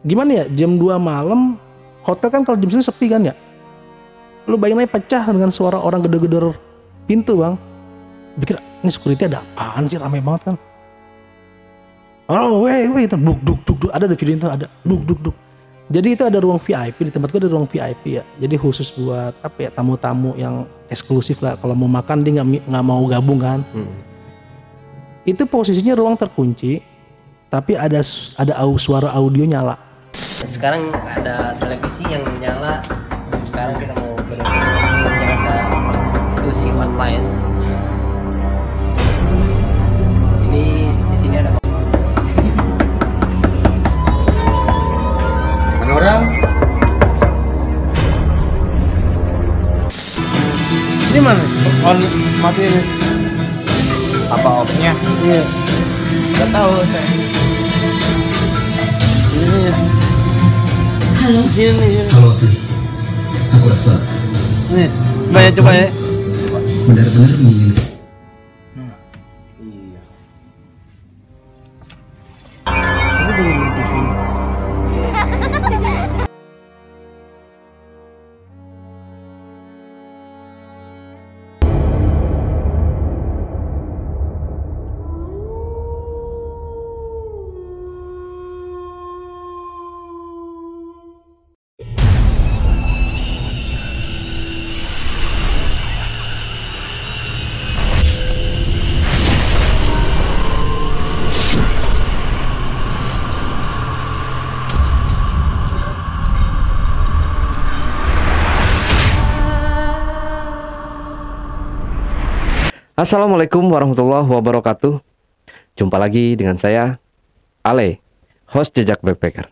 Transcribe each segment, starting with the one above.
gimana ya, jam 2 malam hotel kan kalau jam segitu sepi kan ya. Lu bayangin aja pecah dengan suara orang gedor-gedor pintu bang. Pikir ini security ada apaan sih, rame banget kan. Oh weh itu duk ada di video itu ada duk. Jadi itu ada ruang VIP, di tempat gue ada ruang VIP ya. Jadi khusus buat apa ya, tamu-tamu yang eksklusif lah. Kalau mau makan dia nggak mau gabung kan. Itu posisinya ruang terkunci, tapi ada suara audio nyala. Sekarang ada televisi yang nyala. Sekarang kita mau menjalankan diskusi online. Ini di sini ada orang Ini mana? On mati ini. apa off-nya? Iya. nggak tahu saya. Ini. Halo. Sini. Halo sih. Aku rasa. Nih, banyak coba ya. Benar-benar menginginkan. Assalamualaikum warahmatullahi wabarakatuh. Jumpa lagi dengan saya, Ale, host Jejak Backpacker.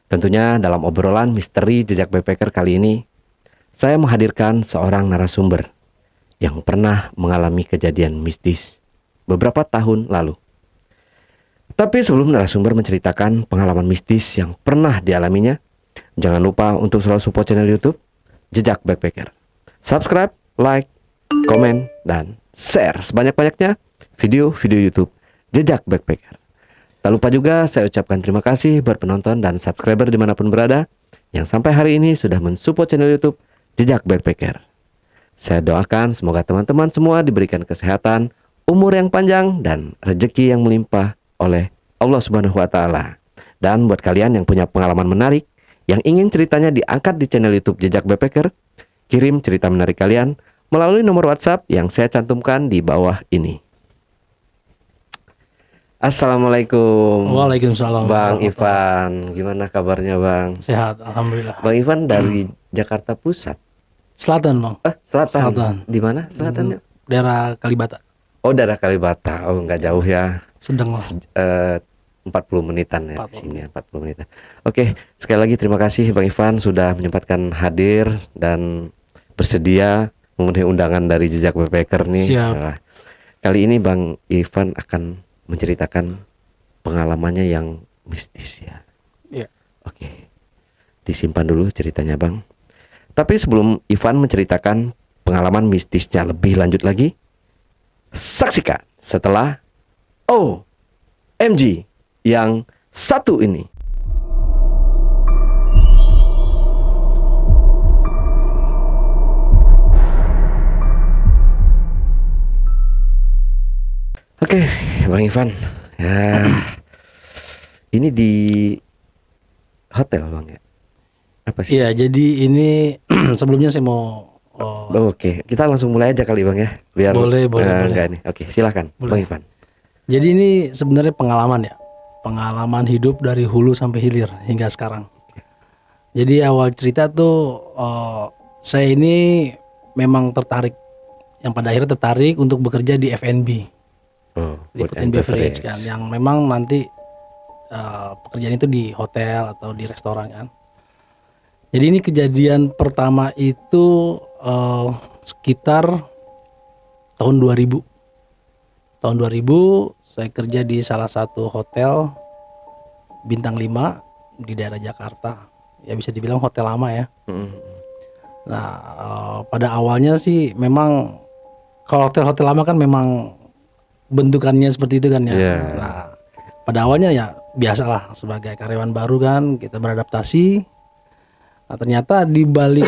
Tentunya dalam obrolan misteri Jejak Backpacker kali ini, saya menghadirkan seorang narasumber yang pernah mengalami kejadian mistis beberapa tahun lalu. Tapi sebelum narasumber menceritakan pengalaman mistis yang pernah dialaminya, jangan lupa untuk selalu support channel YouTube Jejak Backpacker. Subscribe, like, komen, dan share sebanyak-banyaknya video-video YouTube Jejak Backpacker. Tak lupa juga saya ucapkan terima kasih buat penonton dan subscriber dimanapun berada yang sampai hari ini sudah mensupport channel YouTube Jejak Backpacker. Saya doakan semoga teman-teman semua diberikan kesehatan, umur yang panjang, dan rezeki yang melimpah oleh Allah Subhanahu wa Ta'ala. Dan buat kalian yang punya pengalaman menarik yang ingin ceritanya diangkat di channel YouTube Jejak Backpacker, kirim cerita menarik kalian melalui nomor WhatsApp yang saya cantumkan di bawah ini. Assalamualaikum. Waalaikumsalam. Bang Ivan, gimana kabarnya Bang? Sehat, alhamdulillah. Bang Ivan dari Jakarta Pusat. Selatan bang. Selatan. Di mana selatannya? Daerah Kalibata. Oh, daerah Kalibata. Oh, nggak jauh ya. Sedang lah. 40 menitan ya 40. di sini, 40 menitan. Oke, sekali lagi terima kasih Bang Ivan sudah menyempatkan hadir dan bersedia memenuhi undangan dari Jejak Backpacker nih. Siap. Nah, kali ini Bang Ivan akan menceritakan pengalamannya yang mistis ya. Iya. Oke. Disimpan dulu ceritanya Bang. Tapi sebelum Ivan menceritakan pengalaman mistisnya lebih lanjut lagi, saksikan setelah OMG yang satu ini. Oke, Bang Ivan. Ya, ini di hotel Bang ya? Apa sih? Iya, jadi ini sebelumnya saya mau Oke, kita langsung mulai aja kali Bang ya. Biar Boleh. enggak nih. Oke, silakan Bang Ivan. Jadi ini sebenarnya pengalaman ya. Pengalaman hidup dari hulu sampai hilir hingga sekarang. Jadi awal cerita tuh saya ini memang tertarik, yang pada akhirnya tertarik untuk bekerja di F&B. Di food and beverage kan, yang memang nanti pekerjaan itu di hotel atau di restoran kan. Jadi ini kejadian pertama itu sekitar tahun 2000. Tahun 2000 saya kerja di salah satu hotel bintang 5 di daerah Jakarta. Ya bisa dibilang hotel lama ya. Nah pada awalnya sih memang kalau hotel-hotel lama kan memang bentukannya seperti itu kan ya. Yeah. Nah pada awalnya ya biasalah sebagai karyawan baru kan kita beradaptasi. Nah, ternyata di balik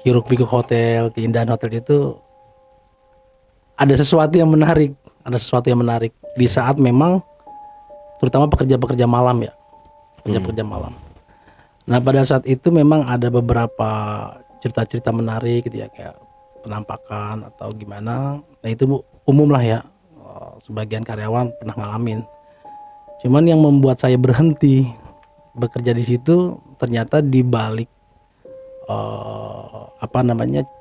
hiruk pikuk hotel, keindahan hotel itu ada sesuatu yang menarik, di saat memang terutama pekerja-pekerja malam ya, pekerja-pekerja malam. Nah pada saat itu memang ada beberapa cerita-cerita menarik gitu ya, kayak penampakan atau gimana. Nah itu umum lah ya, sebagian karyawan pernah ngalamin. Cuman yang membuat saya berhenti bekerja di situ ternyata di balik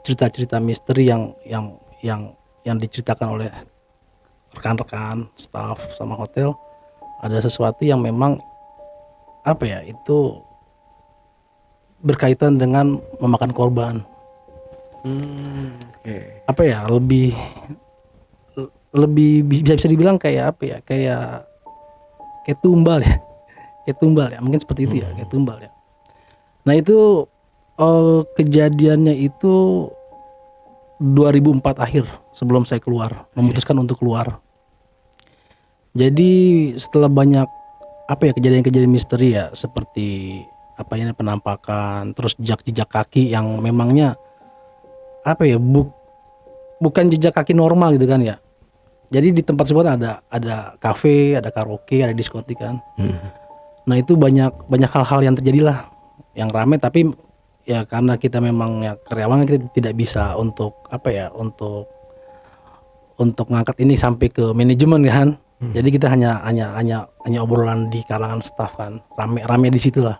cerita-cerita misteri yang diceritakan oleh rekan-rekan, staff sama hotel, ada sesuatu yang memang itu berkaitan dengan memakan korban. Lebih bisa dibilang kayak kayak tumbal ya, mungkin seperti itu ya, kayak tumbal ya. Nah itu kejadiannya itu 2004 akhir, sebelum saya keluar, memutuskan untuk keluar. Jadi setelah banyak kejadian-kejadian misteri ya, seperti penampakan, terus jejak kaki yang memangnya bukan jejak kaki normal gitu kan ya. Jadi di tempat tersebut ada kafe, ada karaoke, ada diskotik kan. Nah itu banyak hal-hal yang terjadi lah, yang ramai, tapi ya karena kita memang ya karyawan, kita tidak bisa untuk untuk ngangkat ini sampai ke manajemen kan. Jadi kita hanya obrolan di kalangan staff kan, rame di situ lah.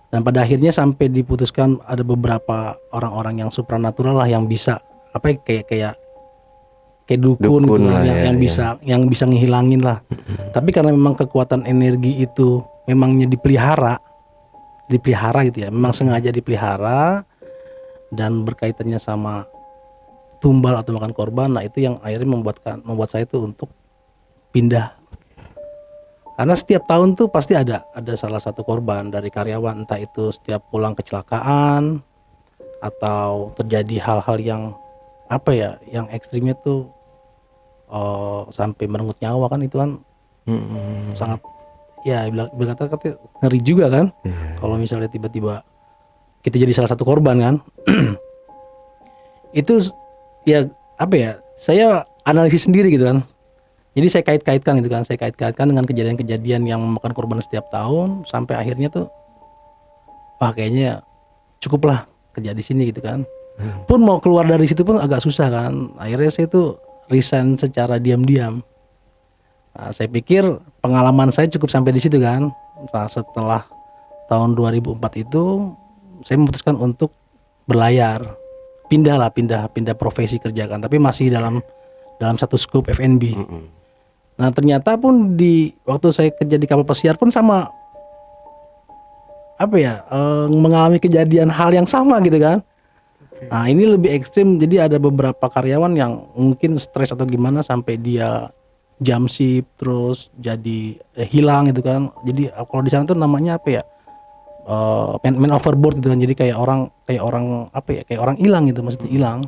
Dan pada akhirnya sampai diputuskan ada beberapa orang-orang yang supranatural lah yang bisa kayak dukun gitu lah, yang bisa ngehilangin lah. Tapi karena memang kekuatan energi itu memangnya dipelihara gitu ya, memang sengaja dipelihara dan berkaitannya sama tumbal atau makan korban. Nah itu yang akhirnya membuat saya itu untuk pindah, karena setiap tahun tuh pasti ada salah satu korban dari karyawan, entah itu setiap pulang kecelakaan atau terjadi hal-hal yang yang ekstrimnya tuh sampai merenggut nyawa kan. Itu kan sangat ya berkata ngeri juga kan. Kalau misalnya tiba-tiba kita jadi salah satu korban kan. Itu ya saya analisis sendiri gitu kan. Jadi saya kait-kaitkan gitu kan, dengan kejadian-kejadian yang memakan korban setiap tahun, sampai akhirnya tuh kayaknya cukup lah kerja di sini gitu kan. Pun mau keluar dari situ pun agak susah kan. Akhirnya saya tuh resign secara diam-diam. Nah, saya pikir pengalaman saya cukup sampai di situ kan. Nah, setelah tahun 2004 itu saya memutuskan untuk berlayar, pindah profesi kerjakan, tapi masih dalam satu scope F&B. Nah ternyata pun di waktu saya kerja di kapal pesiar pun sama mengalami kejadian hal yang sama gitu kan. Nah ini lebih ekstrim, jadi ada beberapa karyawan yang mungkin stres atau gimana sampai dia jam shift terus jadi hilang gitu kan. Jadi kalau di sana tuh namanya man overboard gitu kan. Jadi kayak orang hilang gitu, maksudnya hilang.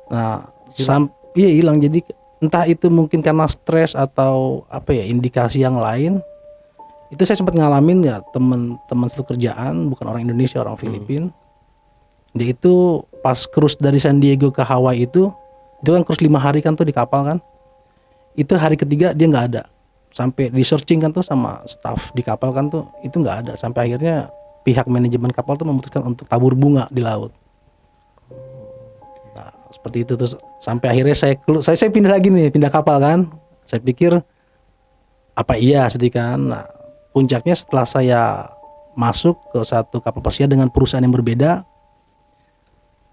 Nah hilang. Jadi entah itu mungkin karena stres atau indikasi yang lain. Itu saya sempat ngalamin ya, teman satu kerjaan, bukan orang Indonesia, orang Filipina. Dia itu pas cruise dari San Diego ke Hawaii itu kan cruise 5 hari kan tuh di kapal kan. Itu hari ketiga dia nggak ada. Sampai di searching kan tuh sama staff di kapal kan tuh, itu nggak ada. Sampai akhirnya pihak manajemen kapal tuh memutuskan untuk tabur bunga di laut. Nah, seperti itu terus sampai akhirnya saya pindah lagi nih, pindah kapal kan. Saya pikir seperti kan. Nah, puncaknya setelah saya masuk ke satu kapal pesiar dengan perusahaan yang berbeda,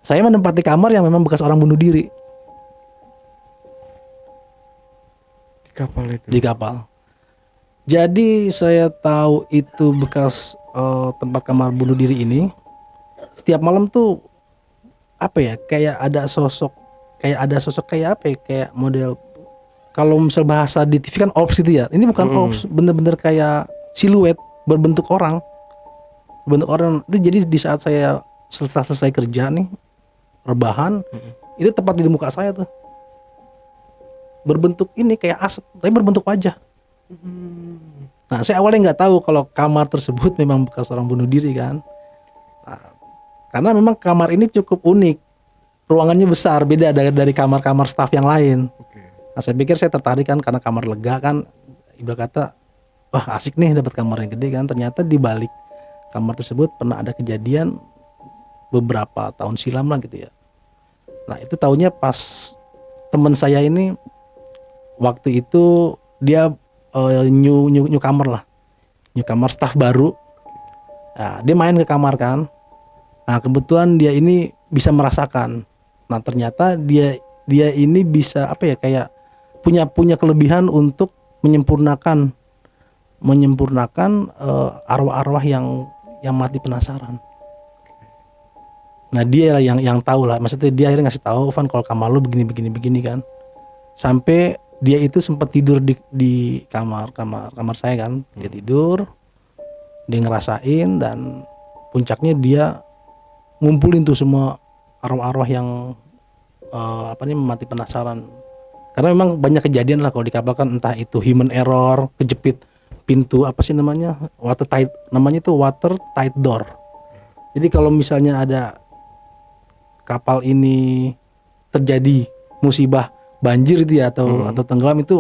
saya menempati kamar yang memang bekas orang bunuh diri. Di kapal. Jadi saya tahu itu bekas tempat kamar bunuh diri ini. Setiap malam tuh kayak ada sosok kayak model, kalau misal bahasa di TV kan ops itu ya. Ini bukan ops, bener-bener kayak siluet berbentuk orang. Itu jadi di saat saya selesai kerja nih, rebahan, itu tepat di muka saya tuh. Berbentuk ini kayak asap, tapi berbentuk wajah. Nah, saya awalnya nggak tahu kalau kamar tersebut memang bekas orang bunuh diri kan. Nah, karena memang kamar ini cukup unik, ruangannya besar, beda dari kamar-kamar staf yang lain. Nah, saya pikir saya tertarik kan karena kamar lega kan, ibarat kata, wah asik nih dapat kamar yang gede kan. Ternyata di balik kamar tersebut pernah ada kejadian beberapa tahun silam lah gitu ya. Nah itu taunya pas teman saya ini waktu itu dia new kamar lah, new kamar staf baru. Nah, dia main ke kamar kan. Nah kebetulan dia ini bisa merasakan. Nah ternyata dia ini bisa apa ya, kayak punya kelebihan untuk menyempurnakan arwah-arwah yang mati penasaran. Nah dia lah yang tahu lah, maksudnya dia akhirnya ngasih tahu, Van kalau kamar lu begini kan. Sampai dia itu sempat tidur di kamar saya kan. Dia tidur, dia ngerasain, dan puncaknya dia ngumpulin tuh semua arwah-arwah yang mati penasaran. Karena memang banyak kejadian lah kalau dikabarkan, entah itu human error, kejepit pintu apa sih namanya, watertight door. Jadi kalau misalnya ada kapal ini terjadi musibah banjir itu ya, atau tenggelam, itu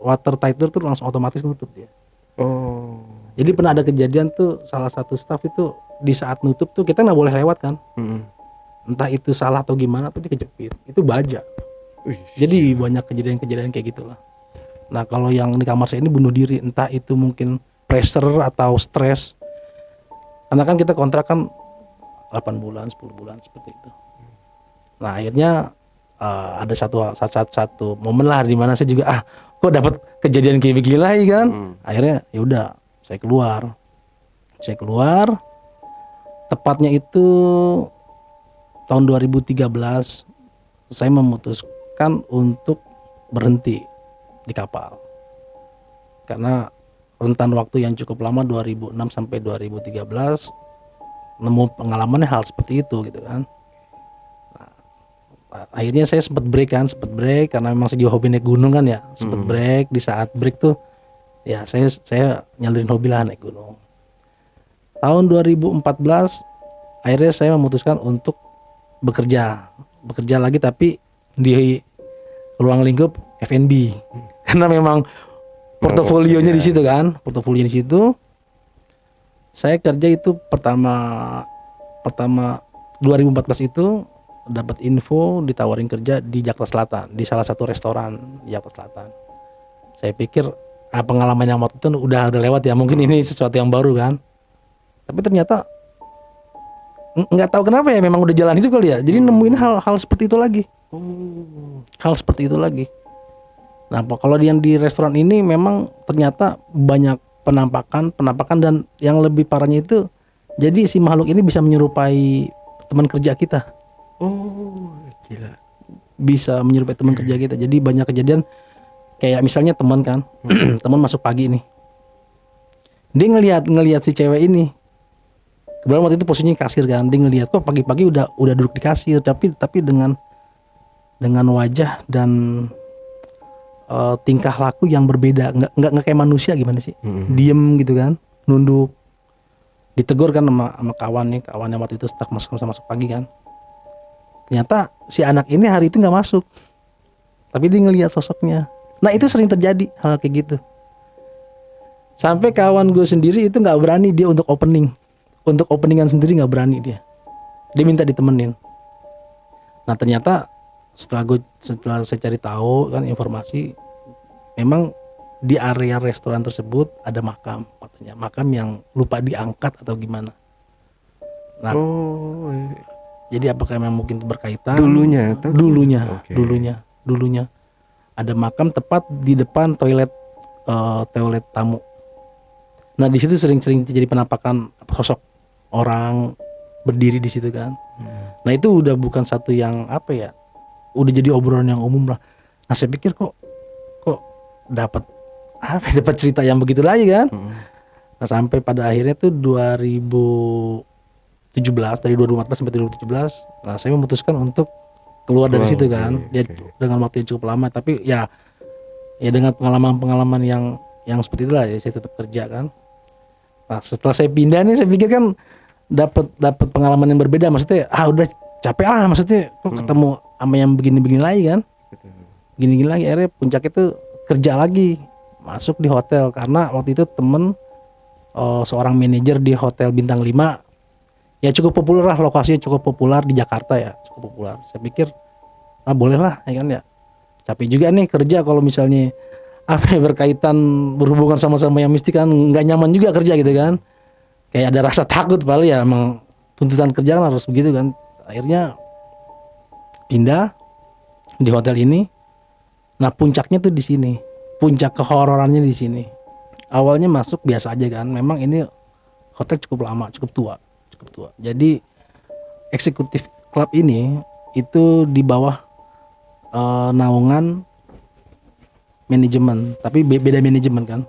watertight door tuh langsung otomatis nutup dia. Jadi pernah ada kejadian tuh, salah satu staff itu di saat nutup tuh kita nggak boleh lewat kan. Entah itu salah atau gimana tuh dikejepit, itu baja. Jadi banyak kejadian kayak gitulah. Nah kalau yang di kamar saya ini bunuh diri, entah itu mungkin pressure atau stres, karena kan kita kontrak kan 8 bulan 10 bulan seperti itu. Nah akhirnya ada satu momen lah di mana saya juga kok dapat kejadian kayak begini lagi kan. Akhirnya ya udah saya keluar tepatnya itu tahun 2013 saya memutuskan untuk berhenti di kapal karena rentan waktu yang cukup lama 2006 sampai 2013 nemu pengalamannya hal seperti itu gitu kan. Akhirnya saya sempat break karena memang saya juga hobi naik gunung kan ya, sempat break. Di saat break tuh ya saya nyalirin hobi lah naik gunung. Tahun 2014 akhirnya saya memutuskan untuk bekerja lagi, tapi di ruang lingkup F&B karena memang portofolionya di situ kan, portofolio di situ. Saya kerja itu pertama 2014 itu dapat info ditawarin kerja di Jakarta Selatan, di salah satu restoran di Jakarta Selatan. Saya pikir pengalaman yang waktu itu udah lewat ya, mungkin ini sesuatu yang baru kan. Tapi ternyata nggak tahu kenapa ya, memang udah jalan hidup kali ya. Jadi nemuin hal seperti itu lagi. Hal seperti itu lagi. Nah, kalau yang di restoran ini memang ternyata banyak penampakan dan yang lebih parahnya itu, jadi si makhluk ini bisa menyerupai teman kerja kita. Gila. Bisa menyerupai teman kerja kita. Jadi banyak kejadian kayak misalnya teman kan, teman masuk pagi nih, dia ngelihat si cewek ini. Kebetulan waktu itu posisinya kasir kan, dia ngelihat kok pagi-pagi udah duduk di kasir, tapi dengan wajah dan tingkah laku yang berbeda, nggak kayak manusia, gimana sih, diem gitu kan, nunduk. Ditegur kan sama kawannya waktu itu staf masuk pagi kan. Ternyata si anak ini hari itu nggak masuk, tapi dia ngelihat sosoknya. Nah itu sering terjadi hal kayak gitu. Sampai kawan gue sendiri itu nggak berani dia untuk openingan sendiri, nggak berani dia minta ditemenin. Nah ternyata setelah saya cari tahu kan informasi, memang di area restoran tersebut ada makam, katanya makam yang lupa diangkat atau gimana. Nah jadi apakah memang mungkin berkaitan dulunya ada makam tepat di depan toilet tamu. Nah di situ sering terjadi penampakan sosok orang berdiri di situ kan. Nah itu udah bukan satu yang udah jadi obrolan yang umum lah. Nah saya pikir kok dapat cerita yang begitu lagi kan. Nah sampai pada akhirnya tuh 2017, dari 2014 sampai 2017, nah saya memutuskan untuk keluar dari situ kan. Dengan waktu yang cukup lama, tapi ya dengan pengalaman yang yang seperti itulah ya, saya tetap kerja kan. Nah setelah saya pindah nih, saya pikir kan dapat pengalaman yang berbeda, maksudnya udah capek lah, maksudnya kok ketemu sama yang begini-begini lagi kan, begini-begini lagi. Akhirnya puncak itu kerja lagi, masuk di hotel karena waktu itu temen seorang manajer di hotel bintang 5 ya, cukup populer lah, lokasinya cukup populer di Jakarta ya, cukup populer. Saya pikir boleh lah ya kan ya, capek juga nih kerja kalau misalnya apa berkaitan berhubungan sama-sama yang mistik kan, nggak nyaman juga kerja gitu kan, kayak ada rasa takut, padahal ya emang tuntutan kerja kan harus begitu kan. Akhirnya pindah di hotel ini. Nah puncaknya tuh di sini, puncak kehororannya di sini. Awalnya masuk biasa aja kan, memang ini hotel cukup lama, cukup tua. Jadi eksekutif club ini itu di bawah naungan manajemen, tapi beda manajemen kan.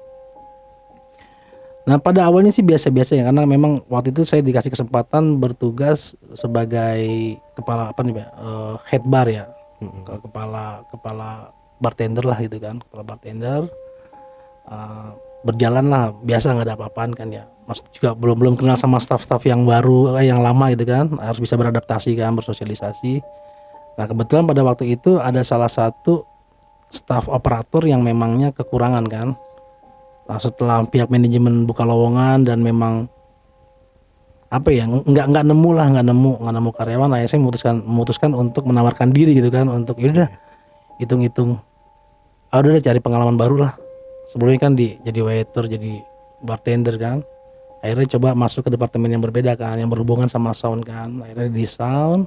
Nah pada awalnya sih biasa-biasa ya, karena memang waktu itu saya dikasih kesempatan bertugas sebagai kepala apa nih, head bar ya, kepala bartender lah gitu kan, kepala bartender. Berjalan lah biasa, nggak ada apa-apaan kan ya. Mas juga belum kenal sama staff-staff yang baru, yang lama gitu kan, harus bisa beradaptasi kan, bersosialisasi. Nah kebetulan pada waktu itu ada salah satu staf operator yang memangnya kekurangan kan. Nah, setelah pihak manajemen buka lowongan dan memang apa ya, nggak nemu karyawan, nah saya memutuskan untuk menawarkan diri gitu kan, untuk yaudah hitung udah cari pengalaman baru lah. Sebelumnya kan jadi waiter, jadi bartender kan. Akhirnya coba masuk ke departemen yang berbeda kan, yang berhubungan sama sound kan. Akhirnya di sound.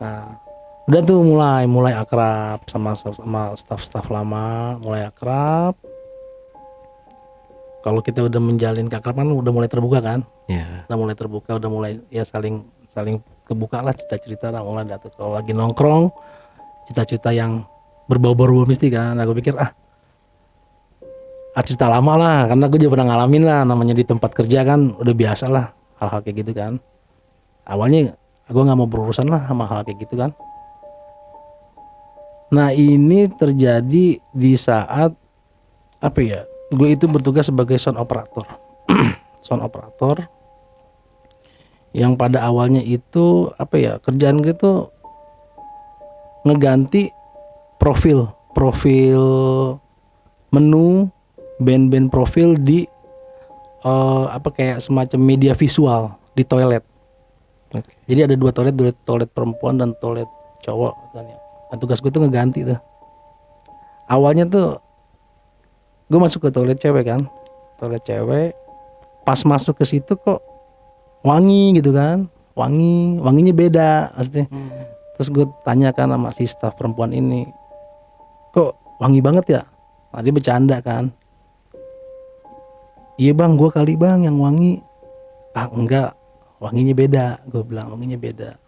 Nah udah tuh mulai akrab sama staff lama, mulai akrab. Kalau kita udah menjalin keakraban udah mulai terbuka kan, udah mulai terbuka, udah mulai ya saling kebuka lah, cerita lah mulai. Kalau lagi nongkrong cerita yang berbau-bau mistik kan, aku pikir cerita lama lah, karena aku juga pernah ngalamin lah, namanya di tempat kerja kan udah biasa lah hal-hal kayak gitu kan. Awalnya aku nggak mau berurusan lah sama hal kayak gitu kan. Nah ini terjadi di saat apa ya, gue itu bertugas sebagai sound operator. Sound operator yang pada awalnya itu apa ya, kerjaan gue itu ngeganti profil menu band-band profil di apa kayak semacam media visual di toilet. Jadi ada dua toilet perempuan dan toilet cowok kan ya. Nah, tugas gue tuh ngeganti tuh. Awalnya tuh gue masuk ke toilet cewek kan, toilet cewek. Pas masuk ke situ kok wangi gitu kan, wanginya beda maksudnya. Terus gue tanyakan sama si staf perempuan ini, kok wangi banget ya? Nah, dia bercanda kan. Iya bang, gue kali bang yang wangi. Enggak, wanginya beda. Gue bilang wanginya beda.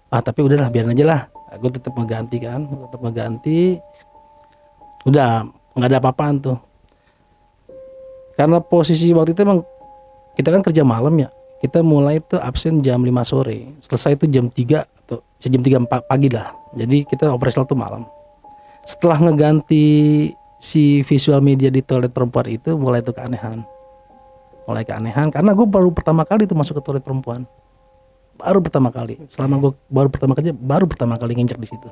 Tapi udahlah, biarin aja lah. Gue tetap mengganti kan, udah nggak ada apa-apaan tuh. Karena posisi waktu itu emang kita kan kerja malam ya, kita mulai tuh absen jam 5 sore, selesai itu jam 3 atau jam 3 pagi lah. Jadi kita operasional tuh malam. Setelah ngeganti si visual media di toilet perempuan itu, mulai tuh keanehan karena gue baru pertama kali tuh masuk ke toilet perempuan. Baru pertama kali, selama gue baru pertama kali nginjak di situ.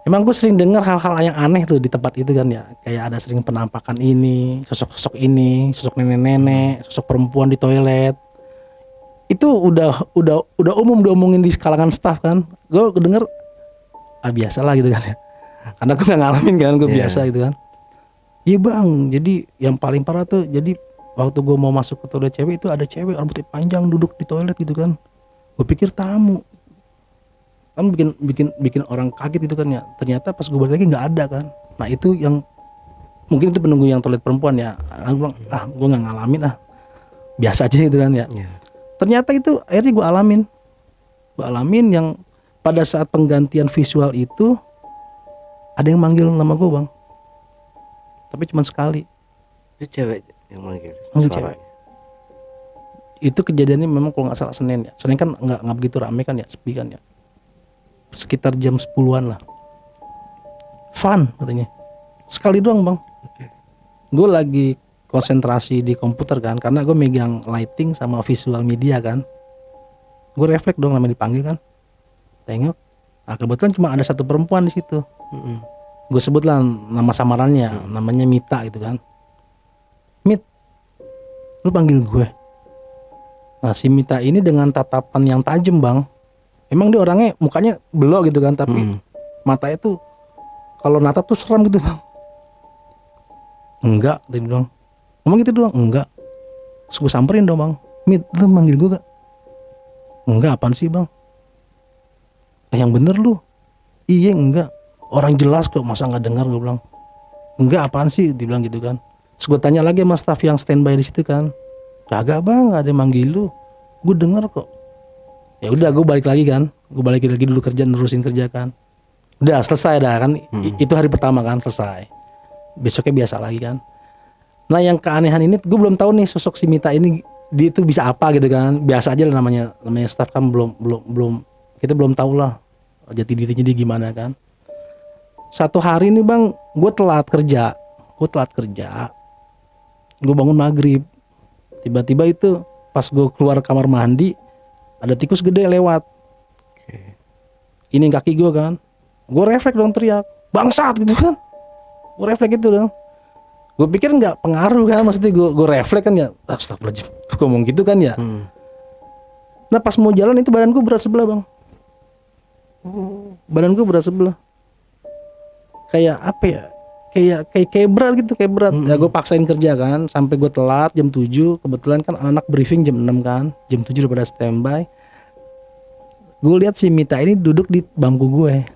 Emang gue sering dengar hal-hal yang aneh tuh di tempat itu kan ya, kayak ada sering penampakan ini, sosok nenek-nenek, sosok perempuan di toilet. Itu udah umum diomongin di kalangan staff kan. Gue denger biasa lah gitu kan ya. Karena gue nggak ngalamin kan, gue biasa gitu kan. Iya bang, jadi yang paling parah tuh, jadi waktu gue mau masuk ke toilet cewek itu ada cewek rambutnya panjang duduk di toilet gitu kan. Gue pikir tamu, kan bikin orang kaget itu kan ya. Ternyata pas gue balik lagi nggak ada kan. Nah itu yang mungkin itu penunggu yang toilet perempuan ya. Gue bilang gue nggak ngalamin biasa aja gitu kan ya. Ternyata itu akhirnya gue alamin yang pada saat penggantian visual itu ada yang manggil nama gue bang, tapi cuma sekali. Itu cewek yang manggil. Cewek. Itu kejadiannya memang kalau nggak salah Senin ya. Senin kan nggak begitu rame kan ya, sepi kan ya. Sekitar jam 10-an lah. Fun katanya. Sekali doang bang. gue lagi konsentrasi di komputer kan, karena gue megang lighting sama visual media kan. Gue refleks dong namanya dipanggil kan, tengok. Nah kebetulan cuma ada satu perempuan di situ. Gue sebut lah nama samarannya, namanya Mita gitu kan. Mit, lu panggil gue. Nah si Mita ini dengan tatapan yang tajam bang. Emang dia orangnya mukanya belok gitu kan, tapi matanya tuh kalau natap tuh seram gitu bang. Enggak, dia bilang. Ngomong gitu doang, enggak. Terus gue samperin dong bang. Mit, lu manggil gue gak? Enggak, apaan sih bang? Yang bener lu. Iya enggak. Orang jelas kok, masa nggak dengar, gue bilang. Enggak, apaan sih? Dibilang gitu kan. Terus gue tanya lagi sama staff yang standby di situ kan. Kagak bang, nggak ada yang manggil lu. Gue denger kok. Ya udah, gue balik lagi kan. Gue balik lagi dulu kerja, nerusin kerja kan. Udah selesai dah kan. Itu hari pertama kan selesai. Besoknya biasa lagi kan. Nah yang keanehan ini gue belum tahu nih sosok si Mita ini dia itu bisa apa gitu kan. Biasa aja lah namanya staff kan belum kita belum tahu lah jati dirinya dia gimana kan. Satu hari nih bang, gue telat kerja. Gue bangun maghrib. Tiba-tiba itu pas gue keluar kamar mandi ada tikus gede lewat. Ini kaki gue kan. Gue refleks dong teriak, bangsat gitu kan. Gue refleks gitu dong. Gue pikir nggak pengaruh kan, maksudnya gue refleks kan ya. Astagfirullahaladzim, gue ngomong gitu kan ya. Nah pas mau jalan itu badan gue berat sebelah bang. Badan gue berat sebelah. Kayak apa ya? Kayak berat gitu, kayak berat. Ya gue paksain kerja kan, sampai gue telat jam 7. Kebetulan kan anak briefing jam 6 kan, jam 7 udah pada standby. Gue lihat si Mita ini duduk di bangku gue.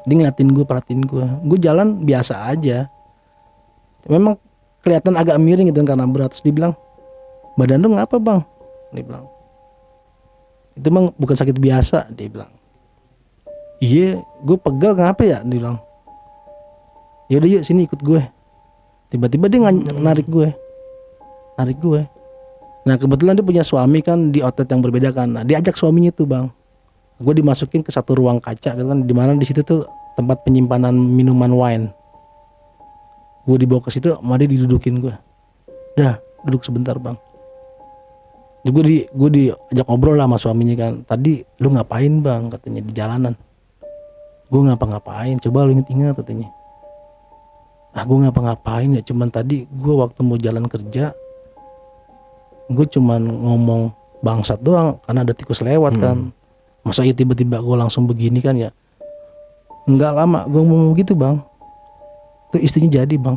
Dia ngeliatin gue, perhatiin gue. Gue jalan biasa aja. Memang kelihatan agak miring gitu karena berat. Terus dia bilang, badan lu ngapa bang? Dia bilang, itu emang bukan sakit biasa. Dia bilang, iya gue pegal ngapa ya? Dia bilang, yaudah yuk sini ikut gue. Tiba-tiba dia narik gue. Nah kebetulan dia punya suami kan di outlet yang berbeda kan. Nah dia ajak suaminya tuh bang. Gue dimasukin ke satu ruang kaca gitu kan, dimana di situ tuh tempat penyimpanan minuman wine. Gue dibawa ke situ, sama dia didudukin gue. Dah, duduk sebentar bang. Gue diajak ngobrol lah sama suaminya kan. Tadi lu ngapain bang? Katanya di jalanan. Gue ngapa-ngapain? Coba lu inget-inget katanya. Gue ngapa-ngapain ya? Cuman tadi gue waktu mau jalan kerja, gue cuman ngomong bangsat doang karena ada tikus lewat kan. Masa ya tiba-tiba gue langsung begini kan ya. Enggak lama gue ngomong gitu bang, tuh istrinya jadi bang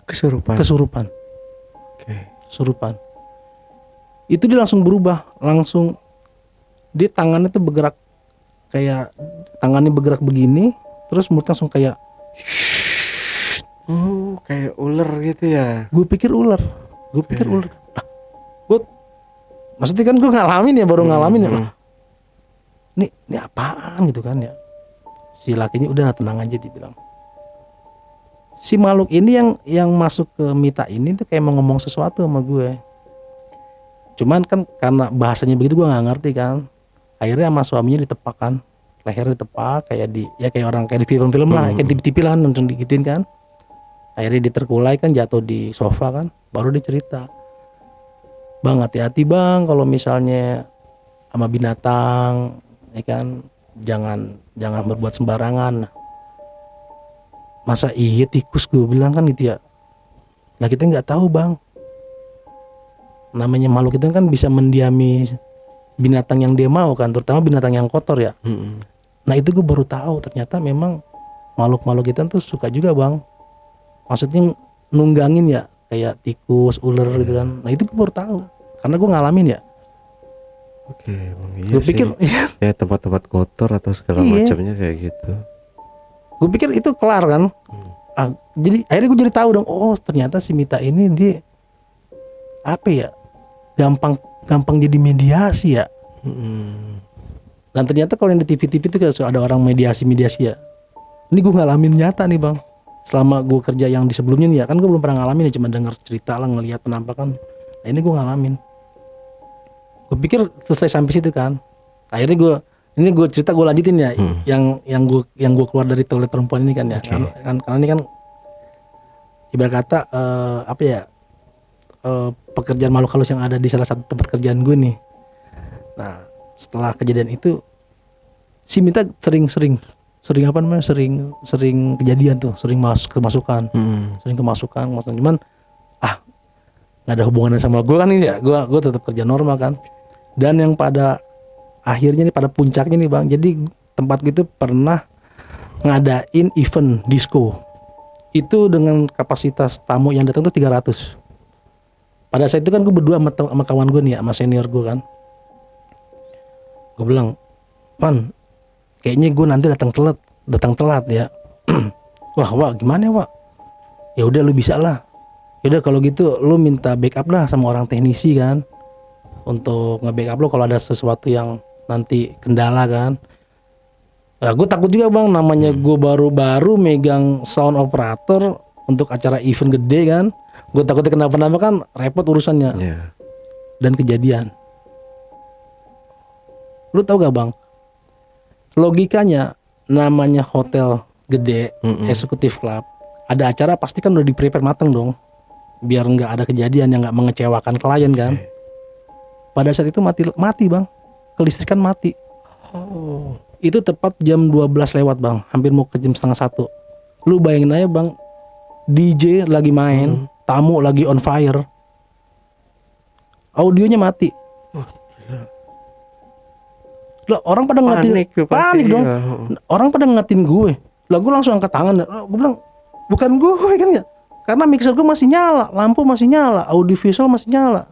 kesurupan. Kesurupan. Itu dia langsung berubah, langsung dia tangannya tuh bergerak kayak tangannya bergerak begini, terus mulutnya langsung kayak Kayak ular gitu ya. gue pikir ular. Gue maksudnya kan gue ngalamin ya, baru ngalamin ya. Ini apaan gitu kan ya. Si lakinya udah tenang aja dibilang. Si makhluk ini yang masuk ke Mita ini tuh kayak mau ngomong sesuatu sama gue. Cuman kan karena bahasanya begitu gue nggak ngerti kan. Akhirnya sama suaminya ditepak kan, lehernya ditepak kayak orang kayak di film-film lah, kayak TV-TV lah nonton digituin kan. Akhirnya dia terkulai kan, jatuh di sofa kan, baru dia cerita. Bang hati-hati bang kalau misalnya sama binatang, ya kan, jangan berbuat sembarangan. Masa iya tikus, gue bilang kan gitu ya. Nah kita nggak tahu bang, namanya makhluk itu kan bisa mendiami binatang yang dia mau kan, terutama binatang yang kotor ya. Nah itu gue baru tahu ternyata memang makhluk-makhluk itu tuh suka juga bang, maksudnya nunggangin ya, kayak tikus, ular gitu kan. Nah itu gue baru tahu karena gue ngalamin ya. Oke, iya gue pikir ya tempat-tempat kotor atau segala macamnya kayak gitu. Gue pikir itu kelar kan. Jadi akhirnya gue jadi tahu dong, oh ternyata si Mita ini dia apa ya, gampang jadi mediasi ya. Dan ternyata kalau yang di TV-TV itu kan ada orang mediasi ya. Ini gue ngalamin nyata nih bang. Selama gue kerja yang di sebelumnya nih ya, kan gue belum pernah ngalamin ya, cuma dengar cerita lah, ngelihat penampakan. Nah ini gue ngalamin. Gue pikir selesai sampai situ kan. Akhirnya gue Ini gue cerita, gue lanjutin ya. Yang gue keluar dari toilet perempuan ini kan ya. Karena ini kan ibarat kata apa ya, pekerjaan makhluk halus yang ada di salah satu tempat kerjaan gue nih. Nah setelah kejadian itu si Mita sering apa namanya, sering kejadian tuh, sering kemasukan, cuman nggak ada hubungannya sama gue kan ini ya, gue tetap kerja normal kan. Dan yang pada akhirnya nih, pada puncaknya nih bang, jadi tempat gitu pernah ngadain event disco itu dengan kapasitas tamu yang datang tuh 300. Pada saat itu kan gue berdua sama kawan gue nih ya, sama senior gue kan. Gue bilang, Pan, kayaknya gue nanti datang telat ya. Wah gimana ya, Wak? Ya udah lu bisa lah. Ya udah kalau gitu lu minta backup lah sama orang teknisi kan, untuk nge-backup lu kalau ada sesuatu yang nanti kendala kan. Nah, gue takut juga bang, namanya gue baru-baru megang sound operator untuk acara event gede kan. Gue takutnya kenapa-napa kan repot urusannya. Dan kejadian. Lu tau gak bang, logikanya namanya hotel gede, eksekutif club, ada acara pasti kan udah di prepare mateng dong, biar nggak ada kejadian yang nggak mengecewakan klien kan. Pada saat itu mati bang, kelistrikan mati. Itu tepat jam 12 lewat bang, hampir mau ke jam setengah 1. Lu bayangin aja bang, DJ lagi main, tamu lagi on fire, audionya mati. Lah orang pada ngeliatin, panik dong. Orang pada ngeliatin gue. Lah gue langsung angkat tangan. Gue bilang, bukan gue kan ya, karena mixer gue masih nyala, lampu masih nyala, audio visual masih nyala.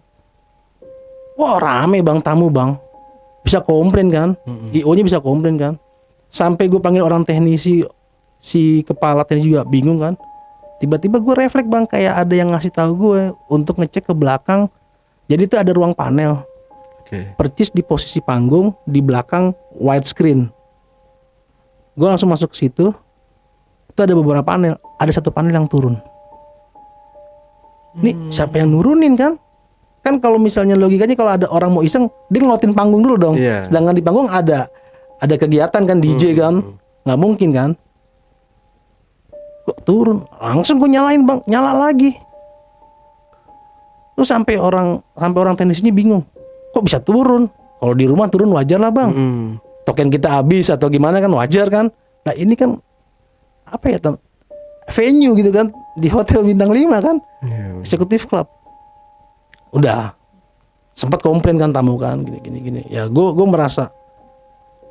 Wah rame bang, tamu bang, bisa komplain kan, IO-nya bisa komplain kan. Sampai gue panggil orang teknisi, si kepala teknisi juga bingung kan. Tiba-tiba gue refleks bang, kayak ada yang ngasih tahu gue untuk ngecek ke belakang. Jadi itu ada ruang panel, percis di posisi panggung di belakang widescreen. Gue langsung masuk ke situ. Itu ada beberapa panel, ada satu panel yang turun. Nih siapa yang nurunin kan? Kan kalau misalnya logikanya kalau ada orang mau iseng, dia ngelotin panggung dulu dong. Sedangkan di panggung ada kegiatan kan, DJ kan, nggak mungkin kan? Kok turun? Langsung gue nyalain bang, nyala lagi. Terus sampai orang teknisnya bingung, kok bisa turun? Kalau di rumah turun wajar lah bang. Token kita habis atau gimana kan wajar kan? Nah ini kan apa ya, venue gitu kan, di hotel bintang 5 kan, eksekutif club. Udah sempat komplain kan tamu kan, gini. Ya gue merasa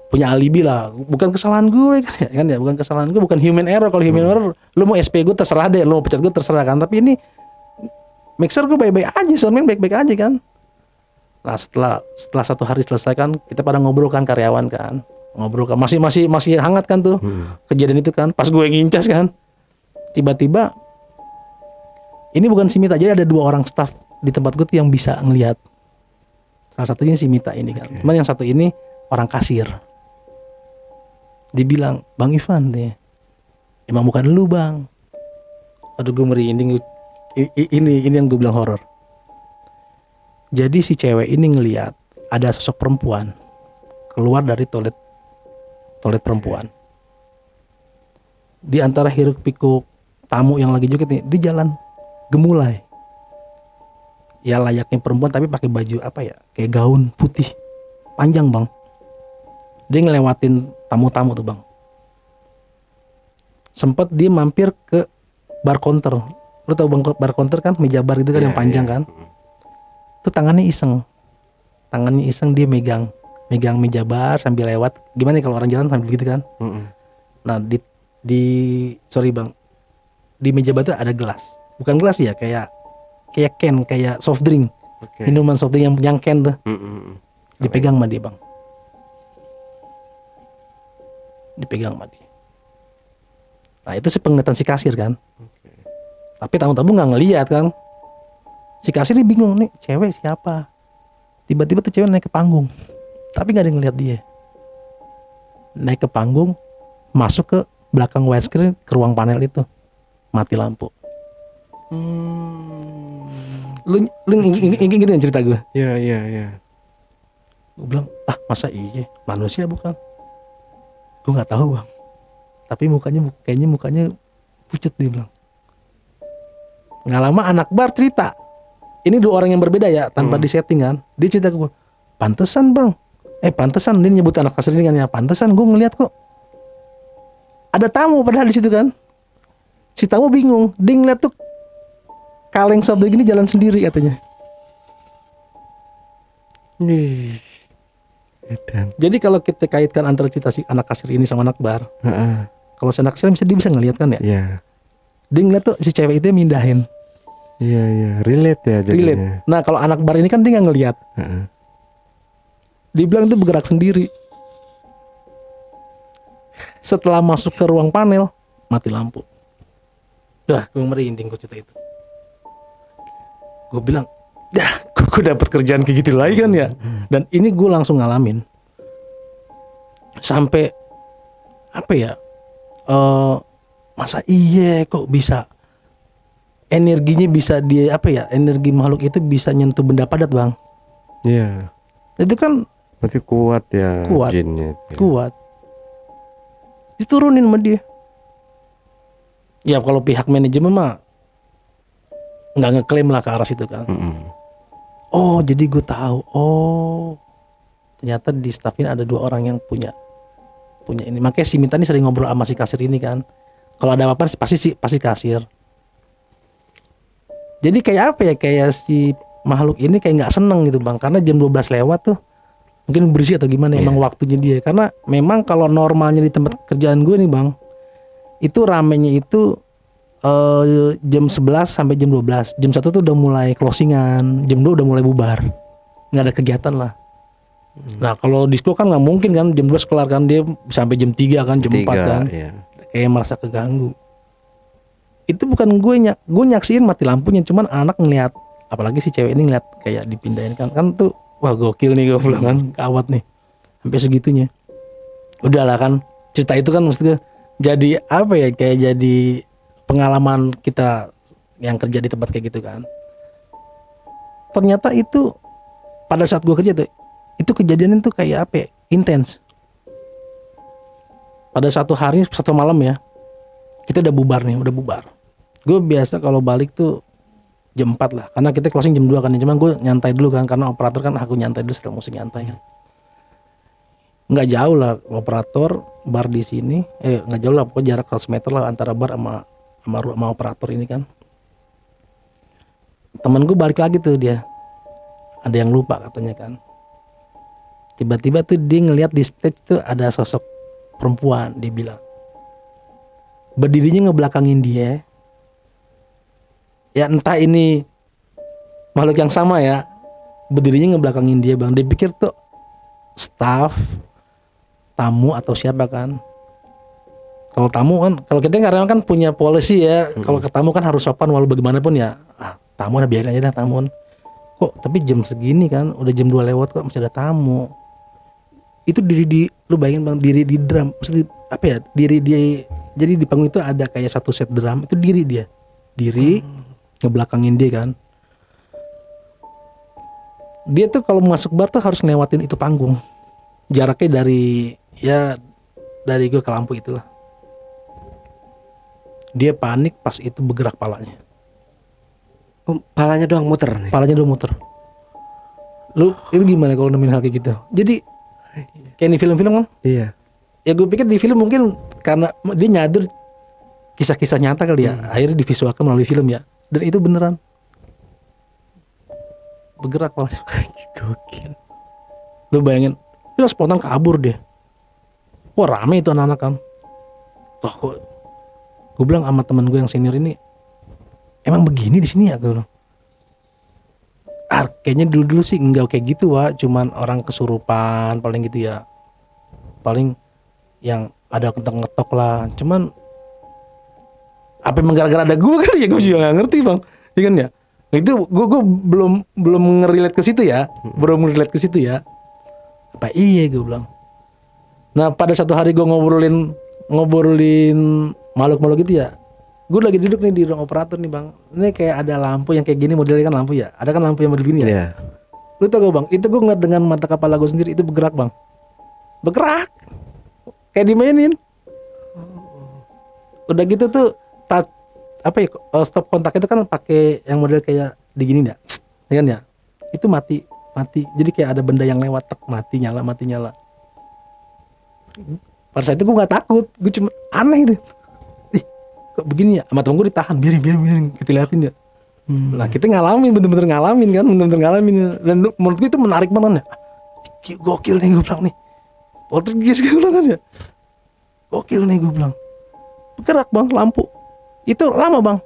punya alibi lah, bukan kesalahan gue kan ya, bukan kesalahan gue, bukan human error. Kalau human error, lu mau SP gue terserah deh, lu mau pecat gue terserah kan. Tapi ini mixer gue baik-baik aja, soundman baik-baik aja kan. Nah setelah 1 hari selesai kan, kita pada ngobrol kan, karyawan kan, ngobrol kan, masih hangat kan tuh kejadian itu kan. Pas gue ngincas kan, tiba-tiba ini bukan si Mita, jadi ada 2 orang staff di tempat gue tuh yang bisa ngelihat. Salah satunya si Mita ini kan, cuman yang satu ini orang kasir. Dibilang, Bang Ivan nih, emang bukan lu bang. Aduh gue merinding. Ini yang gue bilang horor. Jadi si cewek ini ngelihat ada sosok perempuan keluar dari toilet perempuan. Di antara hiruk pikuk tamu yang lagi joget nih, di jalan gemulai. Ya layaknya perempuan tapi pakai baju apa ya, kayak gaun putih panjang bang. Dia ngelewatin tamu-tamu tuh bang. Sempet dia mampir ke bar counter. Lu tau bang bar counter kan, meja bar itu kan yang panjang kan. Tuh tangannya iseng dia megang meja bar sambil lewat. Gimana kalau orang jalan sambil gitu kan. Nah sorry bang, di meja bar itu ada gelas, bukan gelas ya, kayak can, kayak soft drink, minuman soft drink yang can tuh. Dipegang sama dia bang, dipegang sama dia. Nah itu sih penglihatan si kasir kan. Tapi tamu-tamu nggak ngelihat kan. Si kasir ini bingung, nih cewek siapa. Tiba-tiba tuh cewek naik ke panggung, tapi nggak ada yang ngeliat dia. Naik ke panggung, masuk ke belakang widescreen, ke ruang panel itu, mati lampu. Lu gitu yang cerita gue. Iya. Gue bilang, masa iya manusia bukan? Gue nggak tahu bang, tapi kayaknya mukanya pucat. Dia bilang. Nggak lama anak bar cerita, ini dua orang yang berbeda ya, tanpa disetting kan. Dia cerita ke gue, pantesan bang, pantesan, dia nyebut anak kasir ini kan ya, pantesan gue ngeliat kok ada tamu padahal di situ kan. Si tamu bingung, dia ngeliat tuh kaleng soft drink ini jalan sendiri katanya. Jadi kalau kita kaitkan antara cerita si anak kasir ini sama anak bar, kalau si anak kasir dia bisa ngeliat kan ya. Dia ngeliat tuh si cewek itu mindahin. Iya, relate ya jadinya. Relate. Nah kalau anak bar ini kan dia nggak ngeliat. Dia bilang itu bergerak sendiri. Setelah masuk ke ruang panel, mati lampu. Gue merinding gue cerita itu. Gue bilang, gue dapet kerjaan kayak gitu lagi kan ya. Dan ini gue langsung ngalamin. Sampai apa ya? Masa iya kok bisa energinya bisa dia apa ya? Energi makhluk itu bisa nyentuh benda padat bang. Iya. Itu kan berarti kuat ya. Kuat. Jinnya. Kuat. Diturunin sama dia. Ya kalau pihak manajemen mah nggak ngeklaim lah ke arah situ kan. Oh jadi gue tahu. Oh ternyata di staff ini ada dua orang yang punya ini. Makanya si Minta ini sering ngobrol sama si kasir ini kan. Kalau ada apa-apa pasti kasir. Jadi kayak apa ya? Kayak si makhluk ini kayak nggak seneng gitu bang. Karena jam 12 lewat tuh mungkin berisik atau gimana. Emang waktunya dia. Karena memang kalau normalnya di tempat kerjaan gue nih bang, itu ramenya itu jam 11 sampai jam 12. Jam 1 tuh udah mulai closingan, jam 2 udah mulai bubar. Nggak ada kegiatan lah. Nah kalau disco kan nggak mungkin kan jam 12 kelar kan, dia sampai jam 3 kan, jam 4 kan. Iya. Kayak merasa keganggu. Itu bukan gue nyaksiin mati lampunya, cuman anak ngeliat, apalagi si cewek ini ngeliat kayak dipindahin kan tuh, wah gokil nih gue bilang kan, kawat nih sampai segitunya. Udahlah kan, cerita itu kan maksudnya jadi apa ya, kayak jadi pengalaman kita yang kerja di tempat kayak gitu kan. Ternyata itu pada saat gue kerja tuh, itu kejadian itu kayak apa ya, intens. Pada satu hari, satu malam ya, kita udah bubar. Gue biasa kalau balik tuh jam 4 lah, karena kita closing jam 2 kan. Cuman gue nyantai dulu kan, karena operator kan aku nyantai dulu setelah musik nyantai kan. Nggak jauh lah operator bar di sini, nggak jauh lah, pokoknya jarak 100 meter lah antara bar sama operator ini kan. Temen gue balik lagi tuh, dia ada yang lupa katanya kan. Tiba-tiba tuh dia ngelihat di stage tuh ada sosok perempuan, dia bilang berdirinya ngebelakangin dia. Ya entah ini makhluk yang sama ya, berdirinya ngebelakangin dia bang. Dia pikir tuh staff, tamu atau siapa kan. Kalau tamu kan, kalau kita nggak kan punya polisi ya. Kalau ke tamu kan harus sopan walau bagaimanapun ya. Tamu udah biarin aja dah tamu. Kok tapi jam segini kan, udah jam 2 lewat kok masih ada tamu. Itu lu bayangin bang, diri di drum, maksudnya apa ya, diri dia. Jadi di panggung itu ada kayak satu set drum, itu diri ngebelakangin dia kan. Dia tuh kalau masuk bar tuh harus ngelewatin itu panggung, jaraknya dari gue ke lampu itulah. Dia panik pas itu bergerak palanya. Palanya doang muter nih. Palanya doang muter. Lu itu gimana kalau nemuin hal kayak gitu? Jadi kayak di film-film kan? Iya. Ya gue pikir di film mungkin karena dia nyadar kisah-kisah nyata kali ya, akhirnya divisualkan melalui film ya. Dan itu beneran bergerak palanya. Gokil. Lu bayangin, dia spontan kabur dia. Wah rame itu anak-anak kan. Toh kok gue bilang sama teman gue yang senior ini, emang begini di sini ya gue bilang. Kayaknya dulu sih enggak kayak gitu Wak, cuman orang kesurupan paling gitu ya. Paling yang ada ketok-ketok lah. Cuman apa emang gara-gara ada gue kali ya, gue juga nggak ngerti bang. Iya kan ya. Itu gue belum ngerelate ke situ ya, Apa iya gue bilang. Nah pada satu hari gue ngobrolin makhluk-makhluk gitu ya. Gue lagi duduk nih di ruang operator nih bang. Ini kayak ada lampu yang kayak gini modelnya kan lampu ya. Ada kan lampu yang model gini ya. Lu tau gak bang, itu gue ngeliat dengan mata kepala gue sendiri, itu bergerak bang. Bergerak kayak dimainin. Udah gitu tuh stop kontak itu kan pakai yang model kayak digini enggak, ya kan ya, itu mati. Jadi kayak ada benda yang lewat, tek, mati nyala. Pada saat itu gue nggak takut, gue cuma aneh itu. Ih, kok begini ya? Sama temen gue ditahan, biarin kita liatin ya. Nah kita ngalamin, bener-bener ngalamin. Dan menurut gue itu menarik banget ya. Gokil nih gue bilang nih. Poltergeist gue bilang kan ya. Gokil nih gue bilang. Bergerak bang, lampu. Itu lama bang.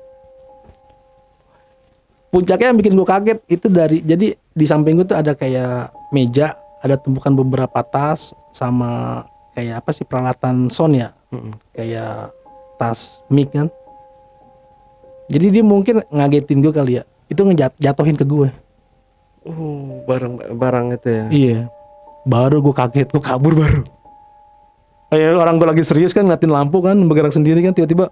Puncaknya yang bikin gue kaget itu jadi di samping gue tuh ada kayak meja, ada tumpukan beberapa tas sama kayak apa sih peralatan sound ya, kayak tas mic kan. Jadi dia mungkin ngagetin gue kali ya, itu ngejatuhin ke gue. Barang itu ya. Iya. Baru gue kaget, gue kabur baru. Kayak orang gue lagi serius kan ngeliatin lampu kan bergerak sendiri kan, tiba-tiba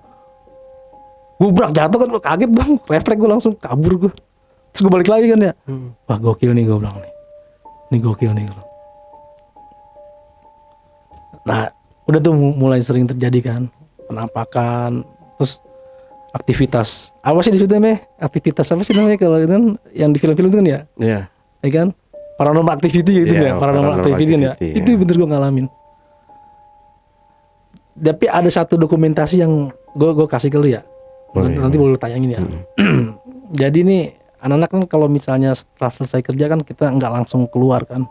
gubrak jatuh kan, gue kaget bang, refleks gue langsung kabur gue. Terus gue balik lagi kan ya. Wah gokil nih gue bilang nih. Ini gokil nih gue. Nah udah tuh mulai sering terjadi kan penampakan, terus aktivitas apa sih disebutnya, aktivitas apa sih namanya kalau itu kan yang di film-film itu kan ya. Iya. Ya kan, paranormal activity gitu ya, paranormal activity kan ya. Itu bener gue ngalamin. Tapi ada satu dokumentasi yang gue kasih ke lu ya. Nanti boleh lu tayangin ya. Jadi nih anak-anak kan kalau misalnya setelah selesai kerja kan kita nggak langsung keluar kan.